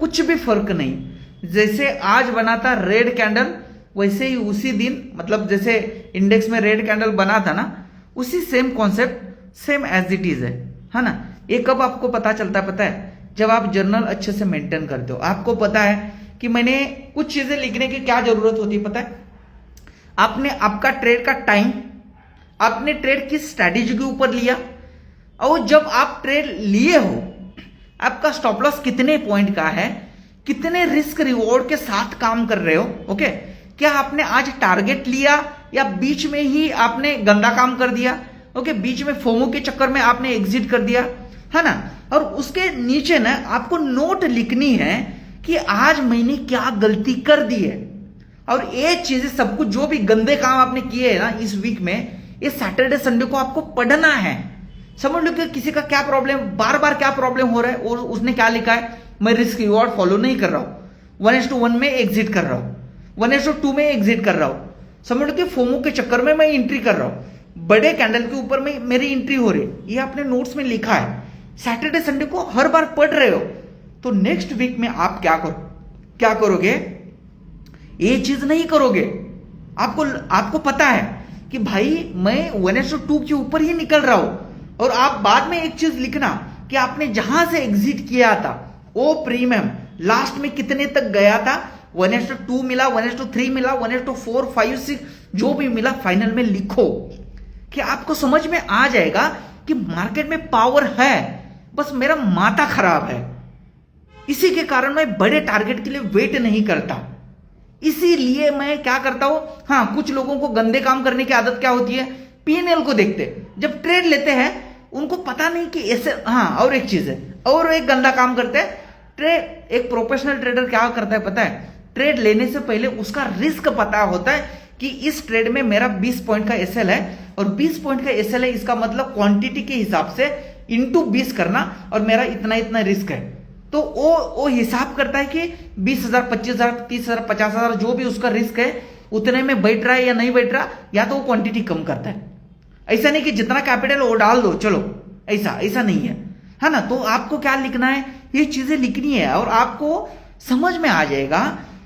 कुछ भी फर्क नहीं। जैसे आज बना था रेड कैंडल, वैसे ही उसी दिन, मतलब जैसे इंडेक्स में रेड कैंडल बना था ना, उसी same concept same as it is है ना। ये कब आपको पता चलता है पता है? जब आप जर्नल अच्छे से मेंटेन करते हो। आपको पता है कि मैंने कुछ चीजें लिखने की क्या जरूरत होती है पता है? आपने आपका ट्रेड का टाइम, आपने ट्रेड किस स्ट्रैटेजी के ऊपर लिया, और जब आप ट्रेड लिए हो आपका स्टॉप लॉस कितने पॉइंट का है, कितने रिस्क रिवॉर्ड के साथ काम कर रहे हो। ओके, क्या आपने आज टारगेट लिया या बीच में ही आपने गंदा काम कर दिया? ओके, बीच में फोमो के चक्कर में आपने एग्जिट कर दिया, है ना। और उसके नीचे ना आपको नोट लिखनी है कि आज मैंने क्या गलती कर दी है, और ये चीजें सब कुछ जो भी गंदे काम आपने किए हैं ना इस वीक में, ये सैटरडे संडे को आपको पढ़ना है। समझ लो कि किसी का क्या प्रॉब्लम, बार बार क्या प्रॉब्लम हो रहा है, और उसने क्या लिखा है, मैं रिस्क रिवॉर्ड फॉलो नहीं कर रहा हूं, 1:1 में एग्जिट कर रहा हूं, 1:2 में एग्जिट कर रहा हूं। समझ लो कि फोमो के चक्कर में मैं एंट्री कर रहा हूं, बड़े कैंडल के ऊपर में मेरी एंट्री हो रही है, ये आपने नोट्स में लिखा है। सैटरडे संडे को हर बार पढ़ रहे हो, तो नेक्स्ट वीक में आप क्या करोगे? ये चीज नहीं करोगे। आपको पता है कि भाई मैं 1:2 के ऊपर ही निकल रहा हूं, और आप बाद में एक चीज लिखना कि आपने जहां से एग्जिट किया था वो प्रीमियम लास्ट में कितने तक गया था, 1:2 मिला, 1:3 मिला, 1:4, 5, 6 जो भी मिला, फाइनल में लिखो कि आपको समझ में आ जाएगा कि मार्केट में पावर है, बस मेरा माथा खराब है। इसी के कारण मैं बड़े टारगेट के लिए वेट नहीं करता। इसीलिए मैं क्या करता हूं, हाँ, कुछ लोगों को गंदे काम करने की आदत क्या होती है, पीएनएल को देखते, जब ट्रेड लेते हैं उनको पता नहीं कि ऐसे, हाँ, और एक चीज है, और एक गंदा काम करते हैं ट्रेड। एक प्रोफेशनल ट्रेडर क्या करता है पता है? ट्रेड लेने से पहले उसका रिस्क पता होता है कि इस ट्रेड में मेरा 20 पॉइंट का एसएल है, और 20 पॉइंट का एसएल है, इसका मतलब क्वांटिटी के हिसाब से इंटू 20 करना, और मेरा इतना इतना रिस्क है। तो वो हिसाब करता है कि 20,000, 25,000, 30,000, 50,000 जो भी उसका रिस्क है उतने में बैठ रहा है या नहीं बैठ रहा, या तो वो क्वांटिटी कम करता है। ऐसा नहीं कि जितना कैपिटल वो डाल दो चलो, ऐसा नहीं है ना। तो आपको क्या लिखना है, ये चीजें लिखनी है, और आपको समझ में आ जाएगा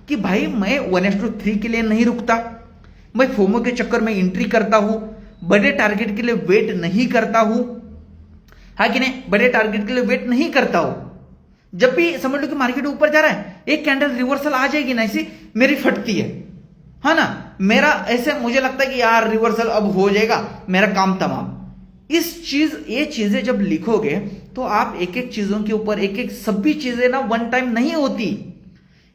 कि भाई मैं 1:3 के लिए नहीं रुकता, मैं फोमो के चक्कर में एंट्री करता हूं, बड़े टारगेट के लिए वेट नहीं करता हूं, है कि नहीं, बड़े टारगेट के लिए वेट नहीं करता हूं। जब भी समझ लो कि मार्केट ऊपर जा रहा है, एक कैंडल रिवर्सल आ जाएगी ना, ऐसी मेरी फटती है ना, मेरा ऐसे मुझे लगता है कि यार रिवर्सल अब हो जाएगा, मेरा काम तमाम। ये चीजें जब लिखोगे तो आप एक एक चीजों के ऊपर, एक एक सभी चीजें ना वन टाइम नहीं होती,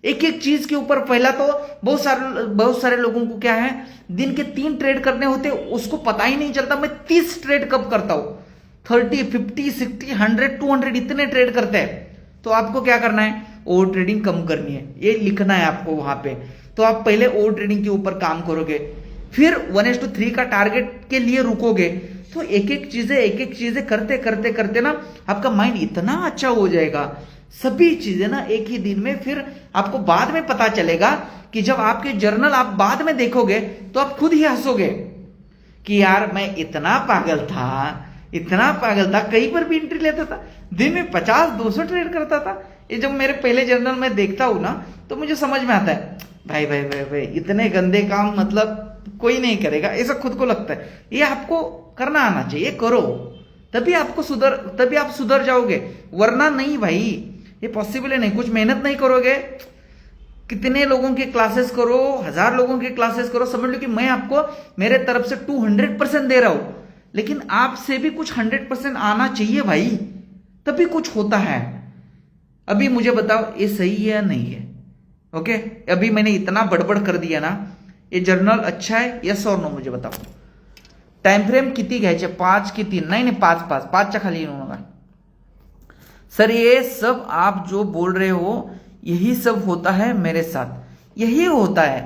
एक एक चीज के ऊपर। पहला तो बहुत सारे लोगों को क्या है, दिन के 3 ट्रेड करने होते, उसको पता ही नहीं चलता मैं 30 ट्रेड कब करता हूं, 30, 50, 60, 100, 200 इतने ट्रेड करते हैं। तो आपको क्या करना है, ओवर ट्रेडिंग कम करनी है, ये लिखना है आपको वहां पे। तो आप पहले ओवर ट्रेडिंग के ऊपर काम करोगे, फिर 1:3 का टारगेट के लिए रुकोगे। तो एक एक चीजें करते करते करते ना आपका माइंड इतना अच्छा हो जाएगा, सभी चीजें ना एक ही दिन में। फिर आपको बाद में पता चलेगा कि जब आपके जर्नल आप बाद में देखोगे तो आप खुद ही हंसोगे कि यार मैं इतना पागल था, कहीं पर भी एंट्री लेता था, दिन में 50-200 ट्रेड करता था। ये जब मेरे पहले जर्नल में देखता हूं ना तो मुझे समझ में आता है, भाई इतने गंदे काम मतलब कोई नहीं करेगा, ऐसा खुद को लगता है। ये आपको करना आना चाहिए, करो, तभी आप सुधर जाओगे, वरना नहीं भाई, ये पॉसिबल है नहीं। कुछ मेहनत नहीं करोगे, कितने लोगों की क्लासेस करो, 1000 लोगों की क्लासेस करो, समझ लो कि मैं आपको मेरे तरफ से 200% दे रहा हूं, लेकिन आपसे भी कुछ 100% आना चाहिए भाई, तभी कुछ होता है। अभी मुझे बताओ ये सही है या नहीं है? ओके, अभी मैंने इतना बड़बड़ कर दिया ना, ये जर्नल अच्छा है, यस और नो मुझे बताओ। टाइम फ्रेम किती घ्यायचे, 5 की 3? नहीं 5च्या खाली येऊ नका सर। ये सब आप जो बोल रहे हो यही सब होता है मेरे साथ, यही होता है,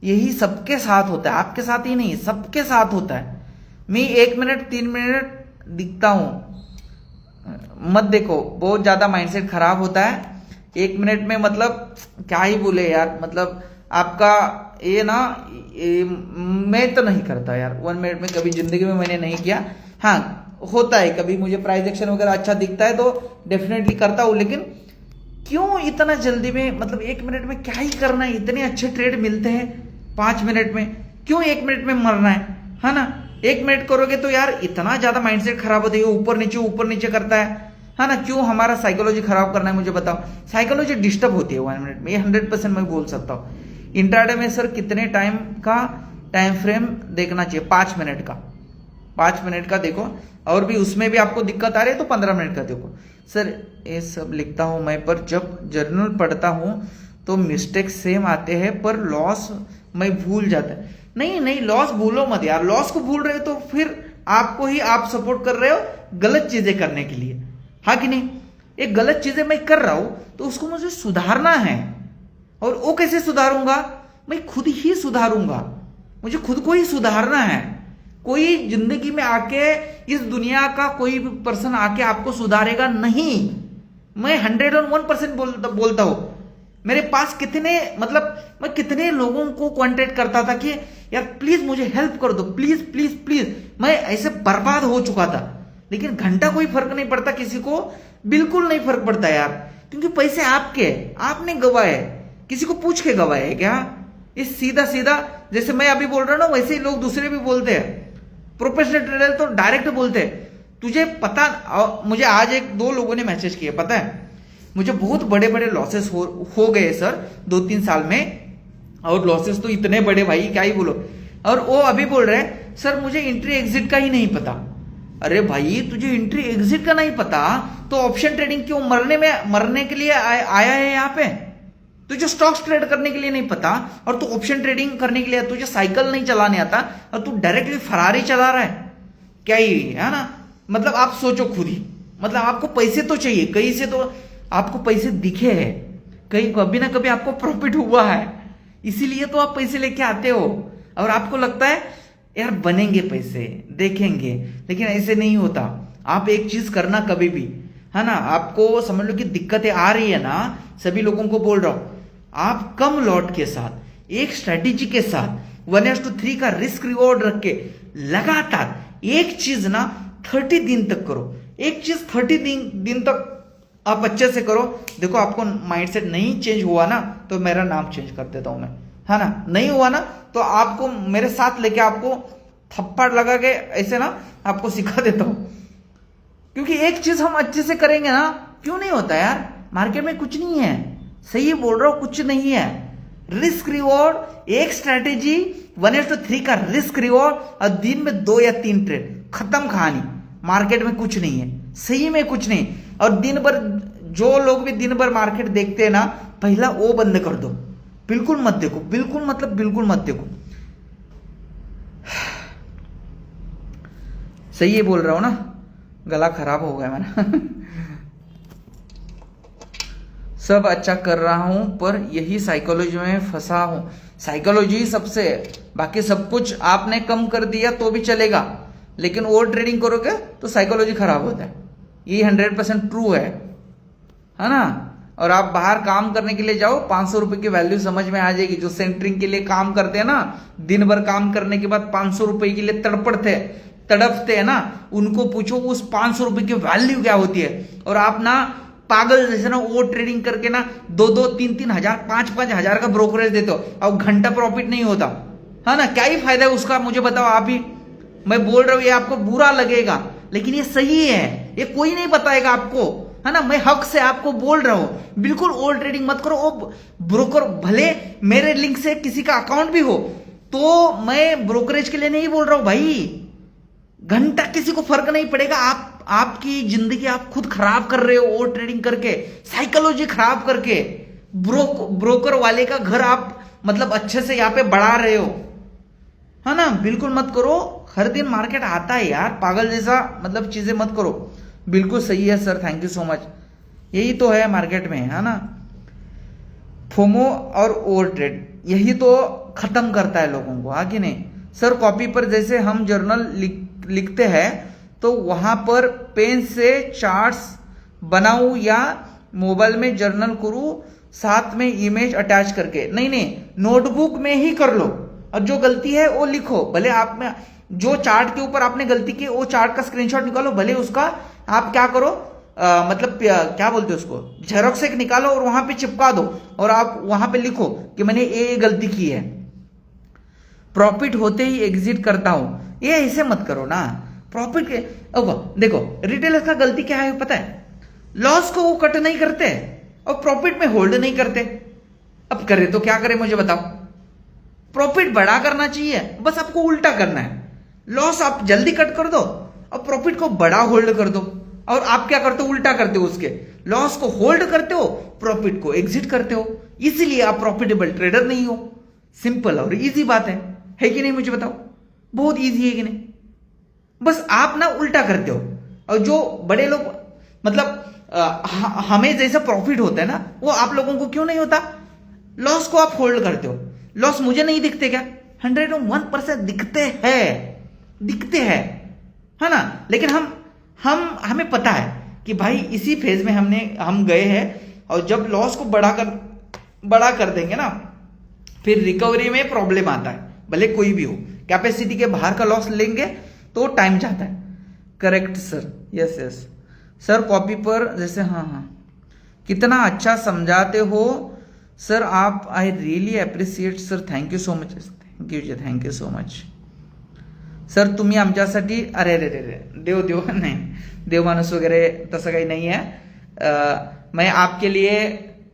यही सबके साथ होता है, आपके साथ ही नहीं, सबके साथ होता है। मैं 1 मिनट 3 मिनट दिखता हूं, मत देखो, बहुत ज्यादा माइंडसेट खराब होता है 1 मिनट में, मतलब क्या ही बोले यार, मतलब आपका ये ना मैं तो नहीं करता यार, 1 मिनट में कभी जिंदगी में मैंने नहीं किया। हाँ होता है कभी मुझे प्राइस एक्शन वगैरह अच्छा दिखता है तो डेफिनेटली करता हूँ, लेकिन क्यों इतना जल्दी में, मतलब 1 मिनट में क्या ही करना है, इतने अच्छे ट्रेड मिलते हैं 5 मिनट में, क्यों 1 मिनट में मरना है ना। 1 मिनट करोगे तो यार इतना ज्यादा माइंडसेट खराब होता है, ऊपर नीचे करता है ना। क्यों हमारा साइकोलॉजी खराब करना है मुझे बताओ। साइकोलॉजी डिस्टर्ब होती है 1 मिनट में, ये 100% मैं बोल सकता हूँ। इंट्राडे में सर कितने टाइम का टाइम फ्रेम देखना चाहिए? 5 मिनट का, 5 मिनट का देखो, और भी उसमें भी आपको दिक्कत आ रही है तो 15 मिनट का देखो। सर ये सब लिखता हूं मैं, पर जब जर्नल पढ़ता हूं तो मिस्टेक सेम आते हैं, पर लॉस मैं भूल जाता है। नहीं लॉस भूलो मत यार, लॉस को भूल रहे हो तो फिर आपको ही आप सपोर्ट कर रहे हो गलत चीजें करने के लिए, हाँ कि नहीं। एक गलत चीजें मैं कर रहा हूं तो उसको मुझे सुधारना है, और वो कैसे सुधारूंगा? मैं खुद ही सुधारूंगा, मुझे खुद को ही सुधारना है। कोई जिंदगी में आके, इस दुनिया का कोई भी पर्सन आके आपको सुधारेगा नहीं। मैं 101% बोलता हूं। मेरे पास कितने, मतलब मैं कितने लोगों को कांटेक्ट करता था कि यार प्लीज मुझे हेल्प कर दो, प्लीज प्लीज प्लीज। मैं ऐसे बर्बाद हो चुका था, लेकिन घंटा कोई फर्क नहीं पड़ता किसी को, बिल्कुल नहीं फर्क पड़ता यार, क्योंकि पैसे आपके, आपने गवाए, किसी को पूछ के गवाए क्या? इस सीधा सीधा जैसे मैं अभी बोल रहा हूं ना, वैसे ही लोग दूसरे भी बोलते हैं। प्रोफेशनल ट्रेडर तो डायरेक्ट बोलते हैं, तुझे पता। मुझे आज 1-2 लोगों ने मैसेज किया, पता है मुझे बहुत बड़े बड़े लॉसेस हो गए सर 2-3 साल में, और लॉसेस तो इतने बड़े भाई क्या ही बोलो। और वो अभी बोल रहे हैं सर मुझे एंट्री एग्जिट का ही नहीं पता। अरे भाई तुझे एंट्री एग्जिट का नहीं पता तो ऑप्शन ट्रेडिंग क्यों मरने के लिए आया है यहाँ पे? तुझे स्टॉक्स ट्रेड करने के लिए नहीं पता, और तू ऑप्शन ट्रेडिंग करने के लिए, तुझे साइकिल नहीं चलाने आता और तू डायरेक्टली फरारी चला रहा है, क्या ही है ना। मतलब आप सोचो खुद ही, मतलब आपको पैसे तो चाहिए, कहीं से तो आपको पैसे दिखे हैं, कहीं कभी ना कभी आपको प्रॉफिट हुआ है, इसीलिए तो आप पैसे लेके आते हो। और आपको लगता है यार बनेंगे पैसे, देखेंगे, लेकिन ऐसे नहीं होता। आप एक चीज करना कभी भी, है ना, आपको समझ लो कि दिक्कतें आ रही है ना, सभी लोगों को बोल रहा हूं, आप कम लॉट के साथ, एक स्ट्रेटेजी के साथ 1:3 का रिस्क रिवॉर्ड रख के लगातार एक चीज ना 30 दिन तक करो। एक चीज 30 दिन तक आप अच्छे से करो। देखो आपको माइंडसेट नहीं चेंज हुआ ना तो मेरा नाम चेंज कर देता हूं मैं, है ना। नहीं हुआ ना तो आपको मेरे साथ लेके आपको थप्पड़ लगा के ऐसे ना आपको सिखा देता हूं। क्योंकि एक चीज हम अच्छे से करेंगे ना, क्यों नहीं होता यार। मार्केट में कुछ नहीं है, सही बोल रहा हूं, कुछ नहीं है। रिस्क रिवॉर्ड, एक स्ट्रैटेजी, 1:3 का रिस्क रिवॉर्ड, और दिन में 2 या 3 ट्रेड, खत्म कहानी। मार्केट में कुछ नहीं है, सही में कुछ नहीं। और दिन भर जो लोग भी दिन भर मार्केट देखते हैं ना, पहला वो बंद कर दो, बिल्कुल मत देखो, बिल्कुल मतलब बिल्कुल मत देखो। सही है बोल रहा हूं ना, गला खराब हो गया मेरा। सब अच्छा कर रहा हूं पर यही साइकोलॉजी में फंसा हूं। साइकोलॉजी सबसे, बाकी सब कुछ आपने कम कर दिया तो भी चलेगा, लेकिन ओवर ट्रेडिंग करोगे तो साइकोलॉजी खराब होता है। ये 100% ट्रू है ना। और आप बाहर काम करने के लिए जाओ, 500 रुपए की वैल्यू समझ में आ जाएगी। जो सेंटरिंग के लिए काम करते हैं ना, दिन भर काम करने के बाद 500 रुपए के लिए तड़पते हैं ना, उनको पूछो उस 500 रुपए की वैल्यू क्या होती है। और आप ना पागल जैसे ना वो ट्रेडिंग करके ना 2-2, 3-3 हजार, 5-5 हजार का ब्रोकरेज देते हो, और घंटा प्रॉफिट नहीं होता, है ना। क्या ही फायदा है उसका, मुझे बताओ आप ही। मैं बोल रहा हूं, ये आपको बुरा लगेगा लेकिन ये सही है, ये कोई नहीं बताएगा आपको, है ना। मैं हक से आपको बोल रहा हूं, बिल्कुल ओवर ट्रेडिंग मत करो। वो ब्रोकर भले मेरे लिंक से किसी का अकाउंट भी हो, तो मैं ब्रोकरेज के लिए नहीं बोल रहा हूं भाई। घंटा किसी को फर्क नहीं पड़ेगा। आपकी जिंदगी आप खुद खराब कर रहे हो ओवर ट्रेडिंग करके, साइकोलॉजी खराब करके। ब्रोकर वाले का घर आप मतलब अच्छे से यहाँ पे बढ़ा रहे हो, है ना। बिल्कुल मत करो। हर दिन मार्केट आता है यार, पागल जैसा मतलब चीजें मत करो। बिल्कुल सही है sir, thank you so much. यही तो है मार्केट में, है ना। फोमो और ओवर ट्रेड यही तो खत्म करता है लोगों को, हाँ कि नहीं सर। कॉपी पर जैसे हम जर्नल लिखते हैं तो वहां पर पेन से चार्ट्स बनाऊं या मोबाइल में जर्नल करो, साथ में इमेज अटैच करके, नहीं नोटबुक में ही कर लो और जो गलती है वो लिखो। भले आप में जो चार्ट के ऊपर आपने गलती की वो चार्ट का स्क्रीनशॉट निकालो, भले उसका आप क्या करो मतलब क्या बोलते हैं उसको, जेरोक्स एक निकालो और वहां पे चिपका दो और आप वहां पे लिखो कि मैंने ये गलती की है। प्रॉफिट होते ही एग्जिट करता हूं, ये ऐसे मत करो ना। प्रॉफिट के अब देखो रिटेलर का गलती क्या है पता है, लॉस को वो कट नहीं करते और प्रॉफिट में होल्ड नहीं करते। अब करे तो क्या करे मुझे बताओ। प्रॉफिट बड़ा करना चाहिए, बस आपको उल्टा करना है। लॉस आप जल्दी कट कर दो और प्रॉफिट को बड़ा होल्ड कर दो, और आप क्या करते हो, उल्टा करते हो, उसके लॉस को होल्ड करते हो, प्रॉफिट को एग्जिट करते हो। इसीलिए आप प्रॉफिटेबल ट्रेडर नहीं हो। सिंपल और इजी बात है कि नहीं मुझे बताओ, बहुत इजी है कि नहीं। बस आप ना उल्टा करते हो, और जो बड़े लोग मतलब हमें जैसा प्रॉफिट होता है ना, वो आप लोगों को क्यों नहीं होता। लॉस को आप होल्ड करते हो। लॉस मुझे नहीं दिखते क्या, 101% दिखते हैं है ना। लेकिन हमें पता है कि भाई इसी फेज में हम गए हैं, और जब लॉस को बड़ा कर देंगे ना, फिर रिकवरी में प्रॉब्लम आता है। भले कोई भी हो, कैपेसिटी के बाहर का लॉस लेंगे तो टाइम जाता है। Correct sir, yes sir. Copy पर जैसे हाँ, कितना अच्छा समझाते हो सर आप, I really appreciate sir, thank you so much, thank you so much sir. तुम्ही आमच्यासाठी अरे देव नाही, देव माणूस वगैरे तसं काही नहीं है। मैं आपके लिए,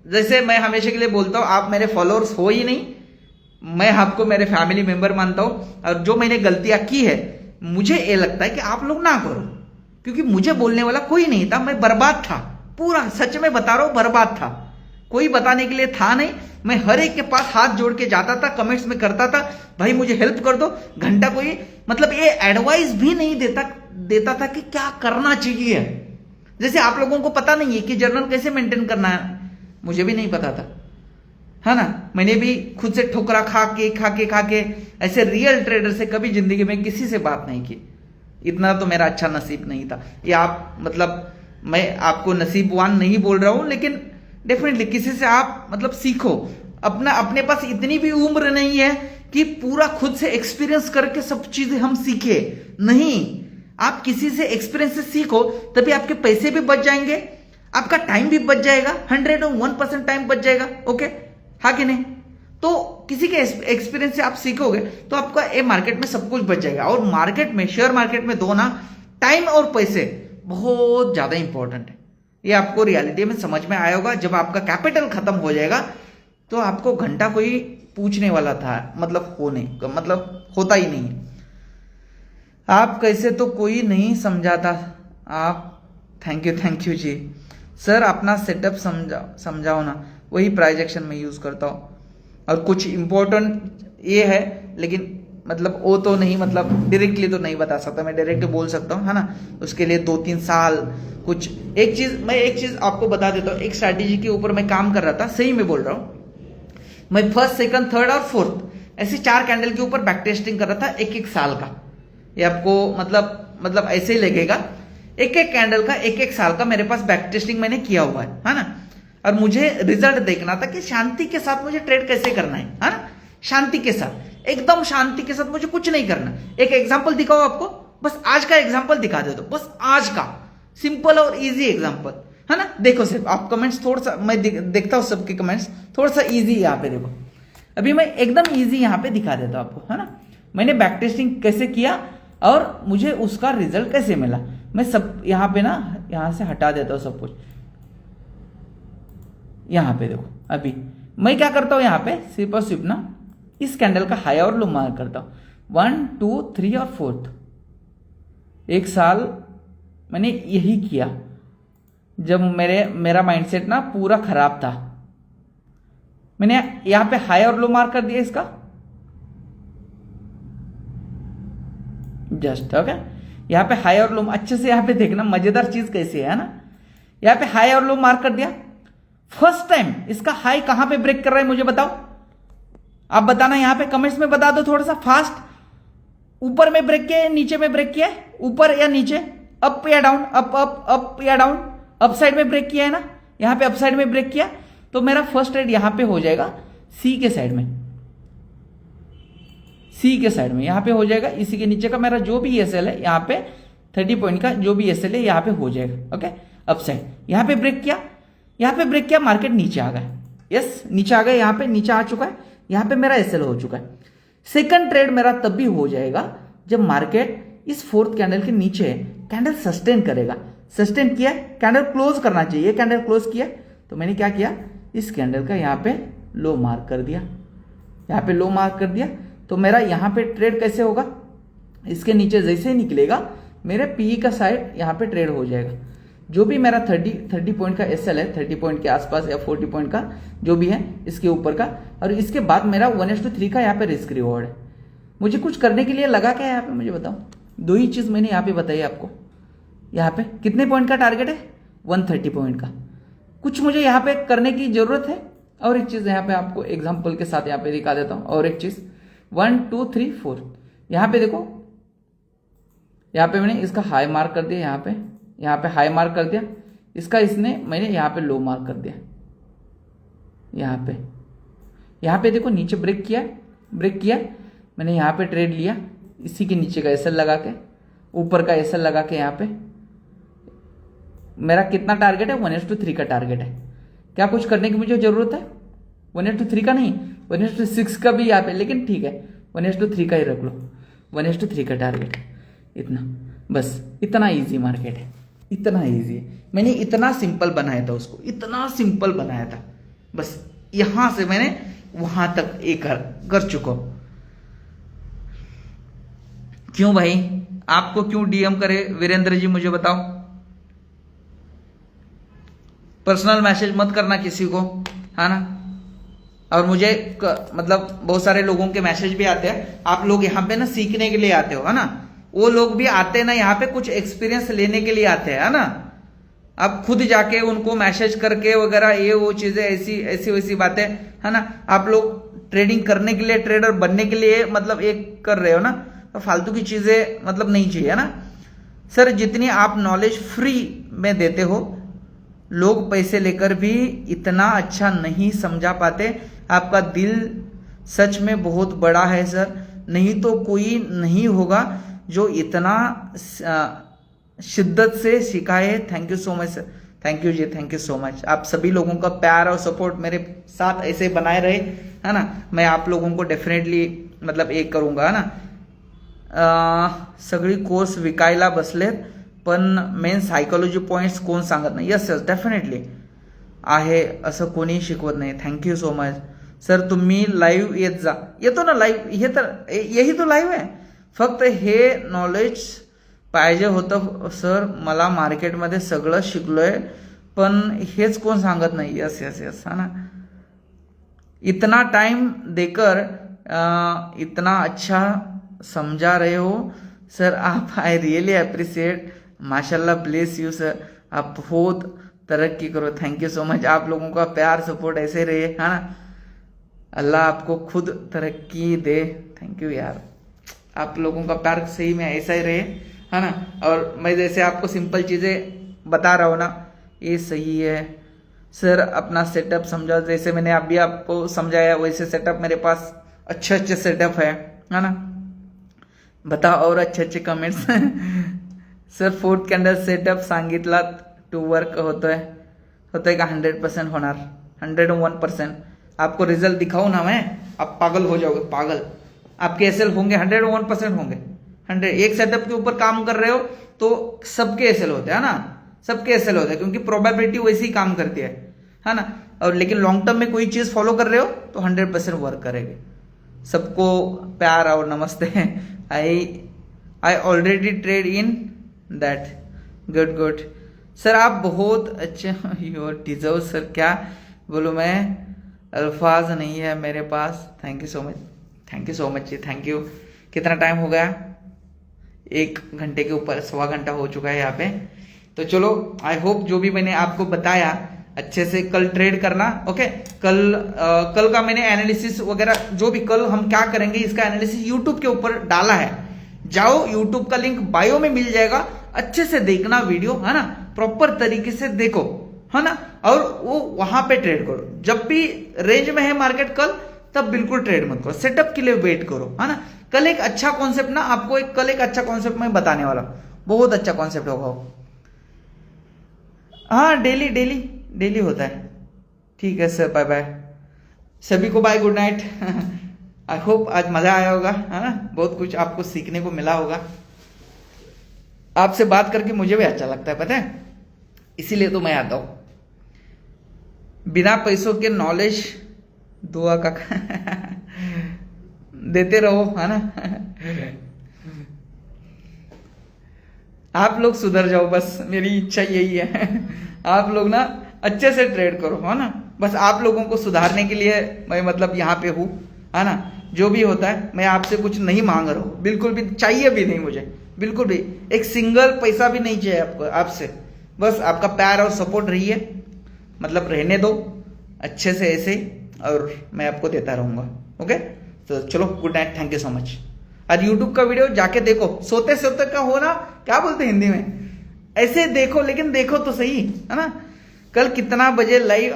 जैसे मैं हमेशा के लिए बोलता हूँ, आप मेरे फॉलोअर्स हो ही नहीं, मैं आपको मेरे फैमिली मेंबर मानता हूँ। और जो मैंने गलतियां की है, मुझे ये लगता है कि आप लोग ना करो, क्योंकि मुझे बोलने वाला कोई नहीं था। मैं बर्बाद था, पूरा सच में बता रहा हूं, बर्बाद था। कोई बताने के लिए था नहीं। मैं हर एक के पास हाथ जोड़ के जाता था, कमेंट्स में करता था, भाई मुझे हेल्प कर दो। घंटा कोई मतलब ये एडवाइस भी नहीं देता था कि क्या करना चाहिए। जैसे आप लोगों को पता नहीं है कि जर्नल कैसे मेंटेन करना है, मुझे भी नहीं पता था, है ना। मैंने भी खुद से ठोकरा खा के ऐसे रियल ट्रेडर से कभी जिंदगी में किसी से बात नहीं की। इतना तो मेरा अच्छा नसीब नहीं था। ये आप मतलब, मैं आपको नसीबवान नहीं बोल रहा हूं, लेकिन डेफिनेटली किसी से आप मतलब सीखो। अपने पास इतनी भी उम्र नहीं है कि पूरा खुद से एक्सपीरियंस करके सब चीजें हम सीखे। नहीं, आप किसी से एक्सपीरियंस से सीखो, तभी आपके पैसे भी बच जाएंगे, आपका टाइम भी बच जाएगा, 101% टाइम बच जाएगा। ओके, हाँ कि नहीं। तो किसी के एक्सपीरियंस से आप सीखोगे तो आपका ये मार्केट में सब कुछ बच जाएगा। और मार्केट में, शेयर मार्केट में दो ना, टाइम और पैसे बहुत ज्यादा इंपॉर्टेंट है। ये आपको रियलिटी में समझ में आया होगा। जब आपका कैपिटल खत्म हो जाएगा तो आपको घंटा कोई पूछने वाला था मतलब होता ही नहीं। आप कैसे तो कोई नहीं समझाता आप। Thank you ji sir. अपना सेटअप समझाओ ना। वही प्राइस एक्शन में यूज करता हूं, और कुछ इंपॉर्टेंट ये है, लेकिन मतलब वो तो नहीं, मतलब डायरेक्टली तो नहीं बता सकता। मैं डायरेक्टली बोल सकता हूँ, है ना। उसके लिए 2-3 साल कुछ। एक चीज आपको बता देता हूँ। एक स्ट्रैटेजी के ऊपर मैं काम कर रहा था, सही में बोल रहा हूँ। मैं 1st, 2nd, 3rd और 4th ऐसे 4 कैंडल के ऊपर बैक टेस्टिंग कर रहा था, एक साल का। ये आपको मतलब ऐसे ही लगेगा। एक कैंडल का 1 साल का मेरे पास बैक टेस्टिंग मैंने किया हुआ है ना। और मुझे रिजल्ट देखना था कि शांति के साथ मुझे ट्रेड कैसे करना है ना। शांति के साथ, एकदम शांति के साथ, मुझे कुछ नहीं करना। एक एग्जांपल दिखाओ आपको, बस आज का एग्जांपल दिखा दे दो, बस आज का सिंपल और इजी एग्जांपल, है ना। देखो सिर्फ आप कमेंट्स थोड़ा सा, मैं देखता हूं सबके कमेंट्स, थोड़ा सा इजी यहाँ पे देखो। अभी मैं एकदम इजी यहाँ पे दिखा देता हूं आपको, है ना। मैंने बैक टेस्टिंग कैसे किया और मुझे उसका रिजल्ट कैसे मिला। मैं सब यहाँ पे ना, यहाँ से हटा देता हूँ सब कुछ। यहाँ पे देखो, अभी मैं क्या करता हूँ, यहाँ पे सिर्फ और सिर्फ ना इस कैंडल का हाई और लो मार्क करता हूँ। 1, 2, 3 और 4th 1 साल मैंने यही किया, जब मेरा माइंडसेट ना पूरा खराब था। मैंने यहाँ पे हाई और लो मार्क कर दिया इसका, जस्ट ओके। यहाँ पे हाई और लो अच्छे से यहाँ पे देखना, मजेदार चीज कैसी है ना। यहाँ पे हाई और लो मार्क कर दिया। फर्स्ट टाइम इसका हाई कहां पे ब्रेक कर रहा है मुझे बताओ, आप बताना यहाँ पे कमेंट्स में बता दो थोड़ा सा फास्ट। ऊपर में ब्रेक किया है, नीचे में ब्रेक किया है, ऊपर या नीचे, अप या डाउन, अप या डाउन, अप साइड में ब्रेक किया है ना। यहाँ पे अपसाइड में ब्रेक किया तो मेरा फर्स्ट ट्रेड यहाँ पे हो जाएगा सी के साइड में, सी के साइड में यहाँ पे हो जाएगा। इसी के नीचे का मेरा जो भी एसएल है यहाँ पे 30 पॉइंट का जो भी एसएल है यहाँ पे हो जाएगा। ओके, अपसाइड यहाँ पे ब्रेक किया, यहाँ पे ब्रेक किया, मार्केट नीचे आ गया। यस, नीचे आ गया, यहाँ पे नीचे आ चुका है, यहाँ पे मेरा एसएल हो चुका है। सेकंड ट्रेड मेरा तब भी हो जाएगा जब मार्केट इस फोर्थ कैंडल के नीचे कैंडल सस्टेन करेगा। सस्टेन किया, कैंडल क्लोज करना चाहिए, कैंडल क्लोज किया तो मैंने क्या किया, इस कैंडल का यहाँ पे लो मार्क कर दिया, यहाँ पे लो मार्क कर दिया। तो मेरा यहाँ पे ट्रेड कैसे होगा, इसके नीचे जैसे ही निकलेगा मेरे पीई का साइड यहाँ पे ट्रेड हो जाएगा। जो भी मेरा 30 पॉइंट का एसएल है, 30 पॉइंट के आसपास या 40 पॉइंट का जो भी है इसके ऊपर का, और इसके बाद मेरा 1:3 का यहाँ पे रिस्क रिवॉर्ड है। मुझे कुछ करने के लिए लगा क्या यहाँ पे, मुझे बताओ। दो ही चीज मैंने यहाँ पे बताई आपको। यहाँ पे कितने पॉइंट का टारगेट है, 130 पॉइंट का। कुछ मुझे यहाँ पे करने की जरूरत है। और एक चीज यहाँ पे आपको एग्जाम्पल के साथ यहाँ पे दिखा देता हूँ। और एक चीज 1 2 3 4 यहाँ पे देखो, यहाँ पे मैंने इसका हाई मार्क कर दिया, यहाँ पे हाई मार्क कर दिया, इसका इसने मैंने यहाँ पे लो मार्क कर दिया। यहाँ पे देखो नीचे ब्रेक किया मैंने, यहाँ पे ट्रेड लिया, इसी के नीचे का एसएल लगा के, ऊपर का एसएल लगा के, यहाँ पे मेरा कितना टारगेट है, 1:3 का टारगेट है। क्या कुछ करने की मुझे जरूरत है, 1:3 का नहीं, 1:6 का भी यहाँ पे, लेकिन ठीक है 1:3 का ही रख लो, 1:3 का टारगेट है। इतना, बस इतना इजी मार्केट है, इतना इजी है। मैंने इतना सिंपल बनाया था उसको, इतना सिंपल बनाया था, बस यहां से मैंने वहां तक एक कर चुका हूं। क्यों भाई, आपको क्यों डीएम करे वीरेंद्र जी, मुझे बताओ। पर्सनल मैसेज मत करना किसी को, है ना। और मुझे मतलब बहुत सारे लोगों के मैसेज भी आते हैं, आप लोग यहाँ पे ना सीखने के लिए आते हो, है ना। वो लोग भी आते हैं ना यहाँ पे कुछ एक्सपीरियंस लेने के लिए आते हैं, है ना। आप खुद जाके उनको मैसेज करके वगैरह ये वो चीजें ऐसी वैसी बातें, है ना। आप लोग ट्रेडिंग करने के लिए, ट्रेडर बनने के लिए मतलब एक कर रहे हो ना, तो फालतू की चीजें मतलब नहीं चाहिए, है ना। सर जितनी आप नॉलेज फ्री में देते हो, लोग पैसे लेकर भी इतना अच्छा नहीं समझा पाते। आपका दिल सच में बहुत बड़ा है सर, नहीं तो कोई नहीं होगा जो इतना शिद्दत से सिखाए। Thank you so much sir, thank you ji, thank you so much. आप सभी लोगों का प्यार और सपोर्ट मेरे साथ ऐसे बनाए रहे, है ना। मैं आप लोगों को डेफिनेटली मतलब एक करूंगा, है ना। सगळी कोर्स विकायला बसलेत, पण मेन सायकोलॉजी पॉइंट्स कोण सांगत नाही। यस यस, डेफिनेटली आहे, असं कोणी शिकवत नाही। थँक्यू सो मच सर, तुम्ही लाईव्ह येत जा। येतो ना लाईव्ह, हे तर यही तो लाईव्ह आहे। फक्त हे नॉलेज पाहिजे होतं सर, मला मार्केटमध्ये सगळं शिकलोय पण हेच कोण सांगत नाही। यस यस यस, है ना। इतना टाइम देकर इतना अच्छा समझा रहे हो सर आप, आई रियली अप्रिशिएट। माशाल्लाह, ब्लेस यू सर, आप बहुत तरक्की करो। Thank you so much. आप लोगों का प्यार सपोर्ट ऐसे रहे, है ना। अल्लाह आपको खुद तरक्की दे। थैंक यू यार, आप लोगों का प्यार सही में ऐसा ही रहे, है ना। और मैं जैसे आपको सिंपल चीजें बता रहा हूँ ना, ये सही है सर। अपना सेटअप समझा, जैसे मैंने अभी आपको समझाया वैसे सेटअप मेरे पास अच्छे सेटअप है ना। बताओ और अच्छे comments sir, fourth candle setup सांगितला टू वर्क होतोय का 100% होणार, 101%। आपको रिजल्ट दिखाऊं ना मैं, आप पागल हो जाओगे, पागल। आपके एसएल होंगे 101% होंगे। 100 एक सेटअप के ऊपर काम कर रहे हो तो सबके एसएल होते हैं ना, सबके एसएल होते हैं, क्योंकि प्रोबेबिलिटी वैसे ही काम करती है ना। और लेकिन लॉन्ग टर्म में कोई चीज फॉलो कर रहे हो तो 100% वर्क करेगी। सबको प्यार और नमस्ते। I already trade in that, good sir, आप बहुत अच्छे, यू डिजर्व सर। क्या बोलूं मैं, अल्फाज नहीं है मेरे पास। Thank you so much, thank you so much ji, thank you. कितना टाइम हो गया, 1 घंटे के ऊपर, 1.25 घंटा हो चुका है यहाँ पे। तो चलो, आई होप जो भी मैंने आपको बताया अच्छे से कल ट्रेड करना। ओके, कल का मैंने एनालिसिस वगैरह जो भी कल हम क्या करेंगे इसका एनालिसिस यूट्यूब के ऊपर डाला है। जाओ, यूट्यूब का लिंक बायो में मिल जाएगा, अच्छे से देखना वीडियो, है ना। प्रॉपर तरीके से देखो, है ना। और वो वहां पे ट्रेड करो। जब भी रेंज में है मार्केट कल, तब बिल्कुल ट्रेड मत करो, सेटअप के लिए वेट करो, है ना। कल एक अच्छा कॉन्सेप्ट ना आपको कल एक अच्छा कॉन्सेप्ट मैं बताने वाला हूं, बहुत अच्छा कॉन्सेप्ट होगा वो। हाँ डेली डेली डेली होता है। ठीक है सर, बाय बाय सभी को, bye, good night. I hope आज मजा आया होगा, है ना, बहुत कुछ आपको सीखने को मिला होगा। आपसे बात करके मुझे भी अच्छा लगता है, पता है, इसीलिए तो मैं आता हूं। बिना पैसों के नॉलेज दुआ का देते रहो, है ना। आप लोग सुधर जाओ, बस मेरी इच्छा यही है। आप लोग ना अच्छे से ट्रेड करो, है ना। बस आप लोगों को सुधारने के लिए मैं मतलब यहाँ पे हूँ, है ना। जो भी होता है मैं आपसे कुछ नहीं मांग रहा हूँ, बिल्कुल भी चाहिए भी नहीं मुझे, बिल्कुल भी एक सिंगल पैसा भी नहीं चाहिए आपको, आपसे बस आपका प्यार और सपोर्ट रही है, मतलब रहने दो अच्छे से ऐसे, और मैं आपको देता रहूंगा। ओके, तो चलो good night, thank you so much. और यूट्यूब का वीडियो जाके देखो, सोते सोते का हो ना, क्या बोलते हैं हिंदी में, ऐसे देखो, लेकिन देखो तो सही, है ना। कल कितना बजे लाइव,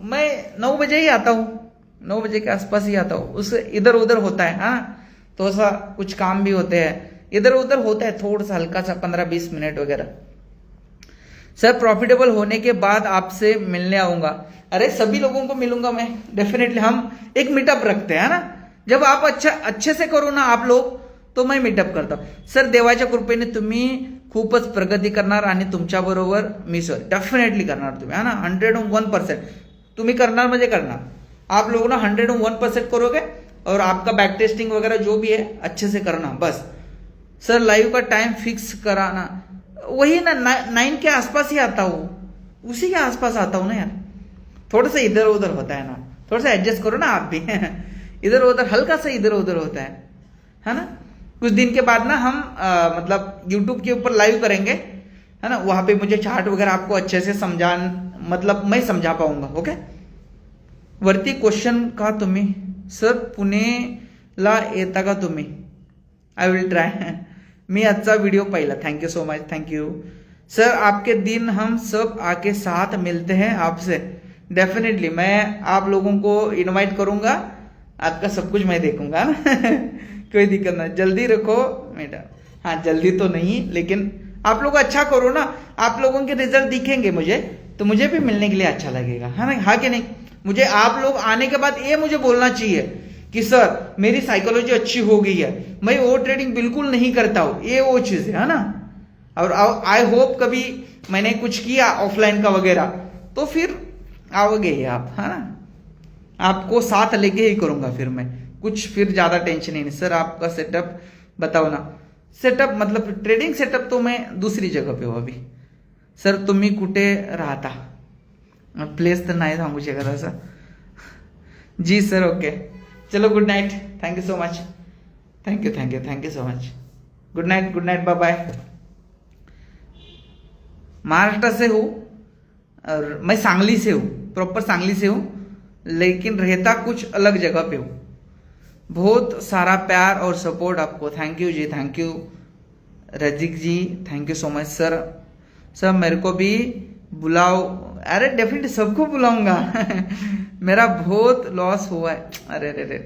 मैं 9 बजे ही आता हूँ, 9 बजे के आसपास ही आता हूँ। उससे इधर उधर होता है, हाँ, तो ऐसा कुछ काम भी होते हैं, इधर उधर होता है थोड़ा सा हल्का सा 15-20 मिनट वगैरह। सर प्रॉफिटेबल होने के बाद आपसे मिलने आऊंगा। अरे सभी लोगों को मिलूंगा मैं डेफिनेटली, हम एक मीटअप रखते हैं ना, जब आप अच्छे से करो ना आप लोग, तो मैं मीटअप करतो। सर देवाच्या कृपेने तुम्ही खूपच प्रगती करणार आणि तुमच्या बरोबर मी सर डेफिनेटली करणार तुम्ही, है ना, 101% तुम्ही करणार म्हणजे करणार। आप लोग ना 101% करोगे, और आपका बैक टेस्टिंग वगैरह जो भी है अच्छे से करना बस। सर लाइव का टाइम फिक्स कराना, वही ना 9 के आसपास ही आता हूँ, उसी के आसपास आता हूँ ना यार, थोड़ा सा इधर उधर होता है ना, थोड़ा सा एडजस्ट करो ना आप भी। इधर उधर हल्का सा इधर उधर होता है ना। कुछ दिन के बाद ना हम मतलब YouTube के ऊपर लाइव करेंगे, है ना, वहां पे मुझे चार्ट वगैरह आपको अच्छे से मतलब मैं समझा पाऊंगा। ओके, वरती क्वेश्चन का तुम्ही सर पुणेला येता का तुम्ही? I will try. मी आजचा व्हिडिओ पाहिला, thank you so much, thank you sir. आपके दिन हम सब आके साथ मिलते हैं आपसे, डेफिनेटली मैं आप लोगों को इनवाइट करूंगा, आपका सब कुछ मैं देखूंगा ना। कोई दिक्कत ना, जल्दी रखो बेटा। हाँ जल्दी तो नहीं, लेकिन आप लोग अच्छा करो ना, आप लोगों के रिजल्ट दिखेंगे मुझे, तो मुझे भी मिलने के लिए अच्छा लगेगा, है ना, हाँ कि नहीं। मुझे आप लोग आने के बाद ये मुझे बोलना चाहिए कि सर मेरी साइकोलॉजी अच्छी हो गई है, मैं वो ट्रेडिंग बिल्कुल नहीं करता हूं, ये वो चीज है ना। और आई होप कभी मैंने कुछ किया ऑफलाइन का वगैरह, तो फिर आओगे आप, है ना, आपको साथ लेके ही करूंगा फिर मैं कुछ, फिर ज्यादा टेंशन ही नहीं। सर आपका सेटअप बताओ ना। सेटअप मतलब ट्रेडिंग सेटअप तो मैं दूसरी जगह पे हूँ अभी। सर तुम्ही कुठे राहता? प्लेस तर नाही सांगू शकत असं। जी सर, ओके, चलो good night, thank you so much, thank you so much, good night, bye bye. Maharashtra से हूँ और मैं सांगली से हूँ, प्रॉपर सांगली से हूँ, लेकिन रहता कुछ अलग जगह पे हूँ। बहुत सारा प्यार और सपोर्ट आपको, thank you ji, thank you Razik ji, thank you so much sir. Sir मेरे को भी बुलाओ। अरे डेफिनेटली सबको बुलाऊंगा। मेरा बहुत लॉस हुआ है, अरे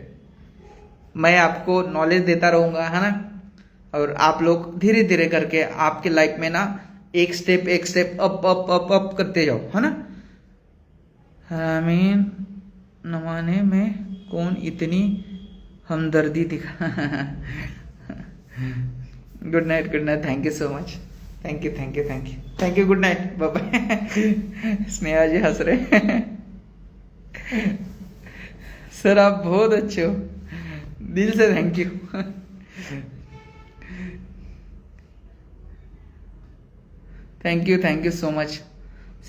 मैं आपको नॉलेज देता रहूंगा, है ना, और आप लोग धीरे धीरे करके आपके लाइफ में ना एक स्टेप अप करते जाओ, है ना। आमीन। नमाने में कौन इतनी हमदर्दी दिखा। Good night, thank you so much, thank you, good night, bye bye. Sneha ji हंस रहे। सर आप बहुत अच्छे हो, दिल से thank you. Thank you so much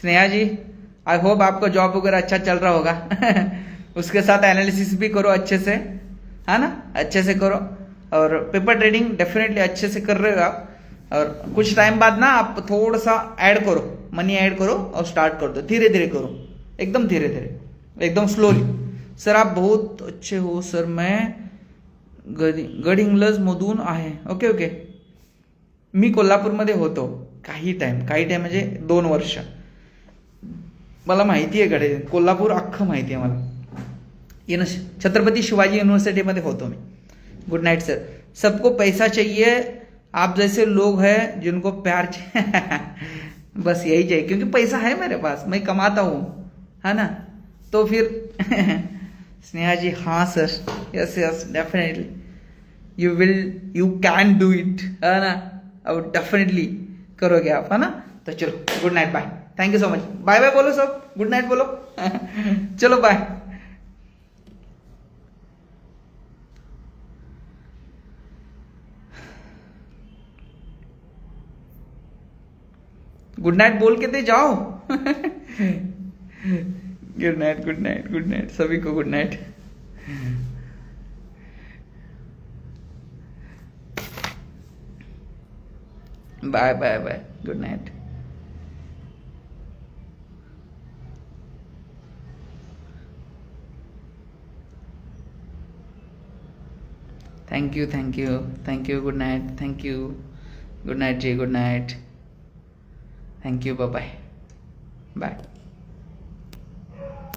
Sneha ji. I hope आपका जॉब वगैरह अच्छा चल रहा होगा। उसके साथ एनालिसिस भी करो अच्छे से, है ना, अच्छे से करो, और पेपर ट्रेडिंग डेफिनेटली अच्छे से कर रहे हो आप। और कुछ टाइम बाद ना आप थोड़ा सा ऐड करो, मनी ऐड करो और स्टार्ट कर दो, धीरे धीरे करो, एकदम धीरे धीरे, एकदम स्लोली। सर आप बहुत अच्छे हो सर, मैं गडहिंग्लज मधून आहे। ओके, मी कोल्हापूरमध्ये होतो काही टाइम म्हणजे 2 वर्ष। मला माहिती आहे गडे, कोल्हापूर अख्खं माहिती आहे मला. छत्रपति शिवाजी यूनिवर्सिटीमध्ये होतो मी. Good night sir. सबको पैसा चाहिए, आप जैसे लोग हैं जिनको प्यार चाहिए. बस यही चाहिए, क्योंकि पैसा है मेरे पास, मैं कमाता हूँ, है ना. तो फिर स्नेहा जी, हाँ sir, yes yes definitely you can do it, है ना. अब डेफिनेटली करोगे आप, है ना. तो चलो good night, bye, thank you so much. Bye bye बोलो सब, गुड नाइट बोलो. चलो बाय. गुड नाइट बोल के दे जाओ. Good night, good night, good night सभी को, good night. Bye bye bye, good night. Thank you, thank you, thank you, good night, thank you, good night ji, good night, thank you, bye bye, bye.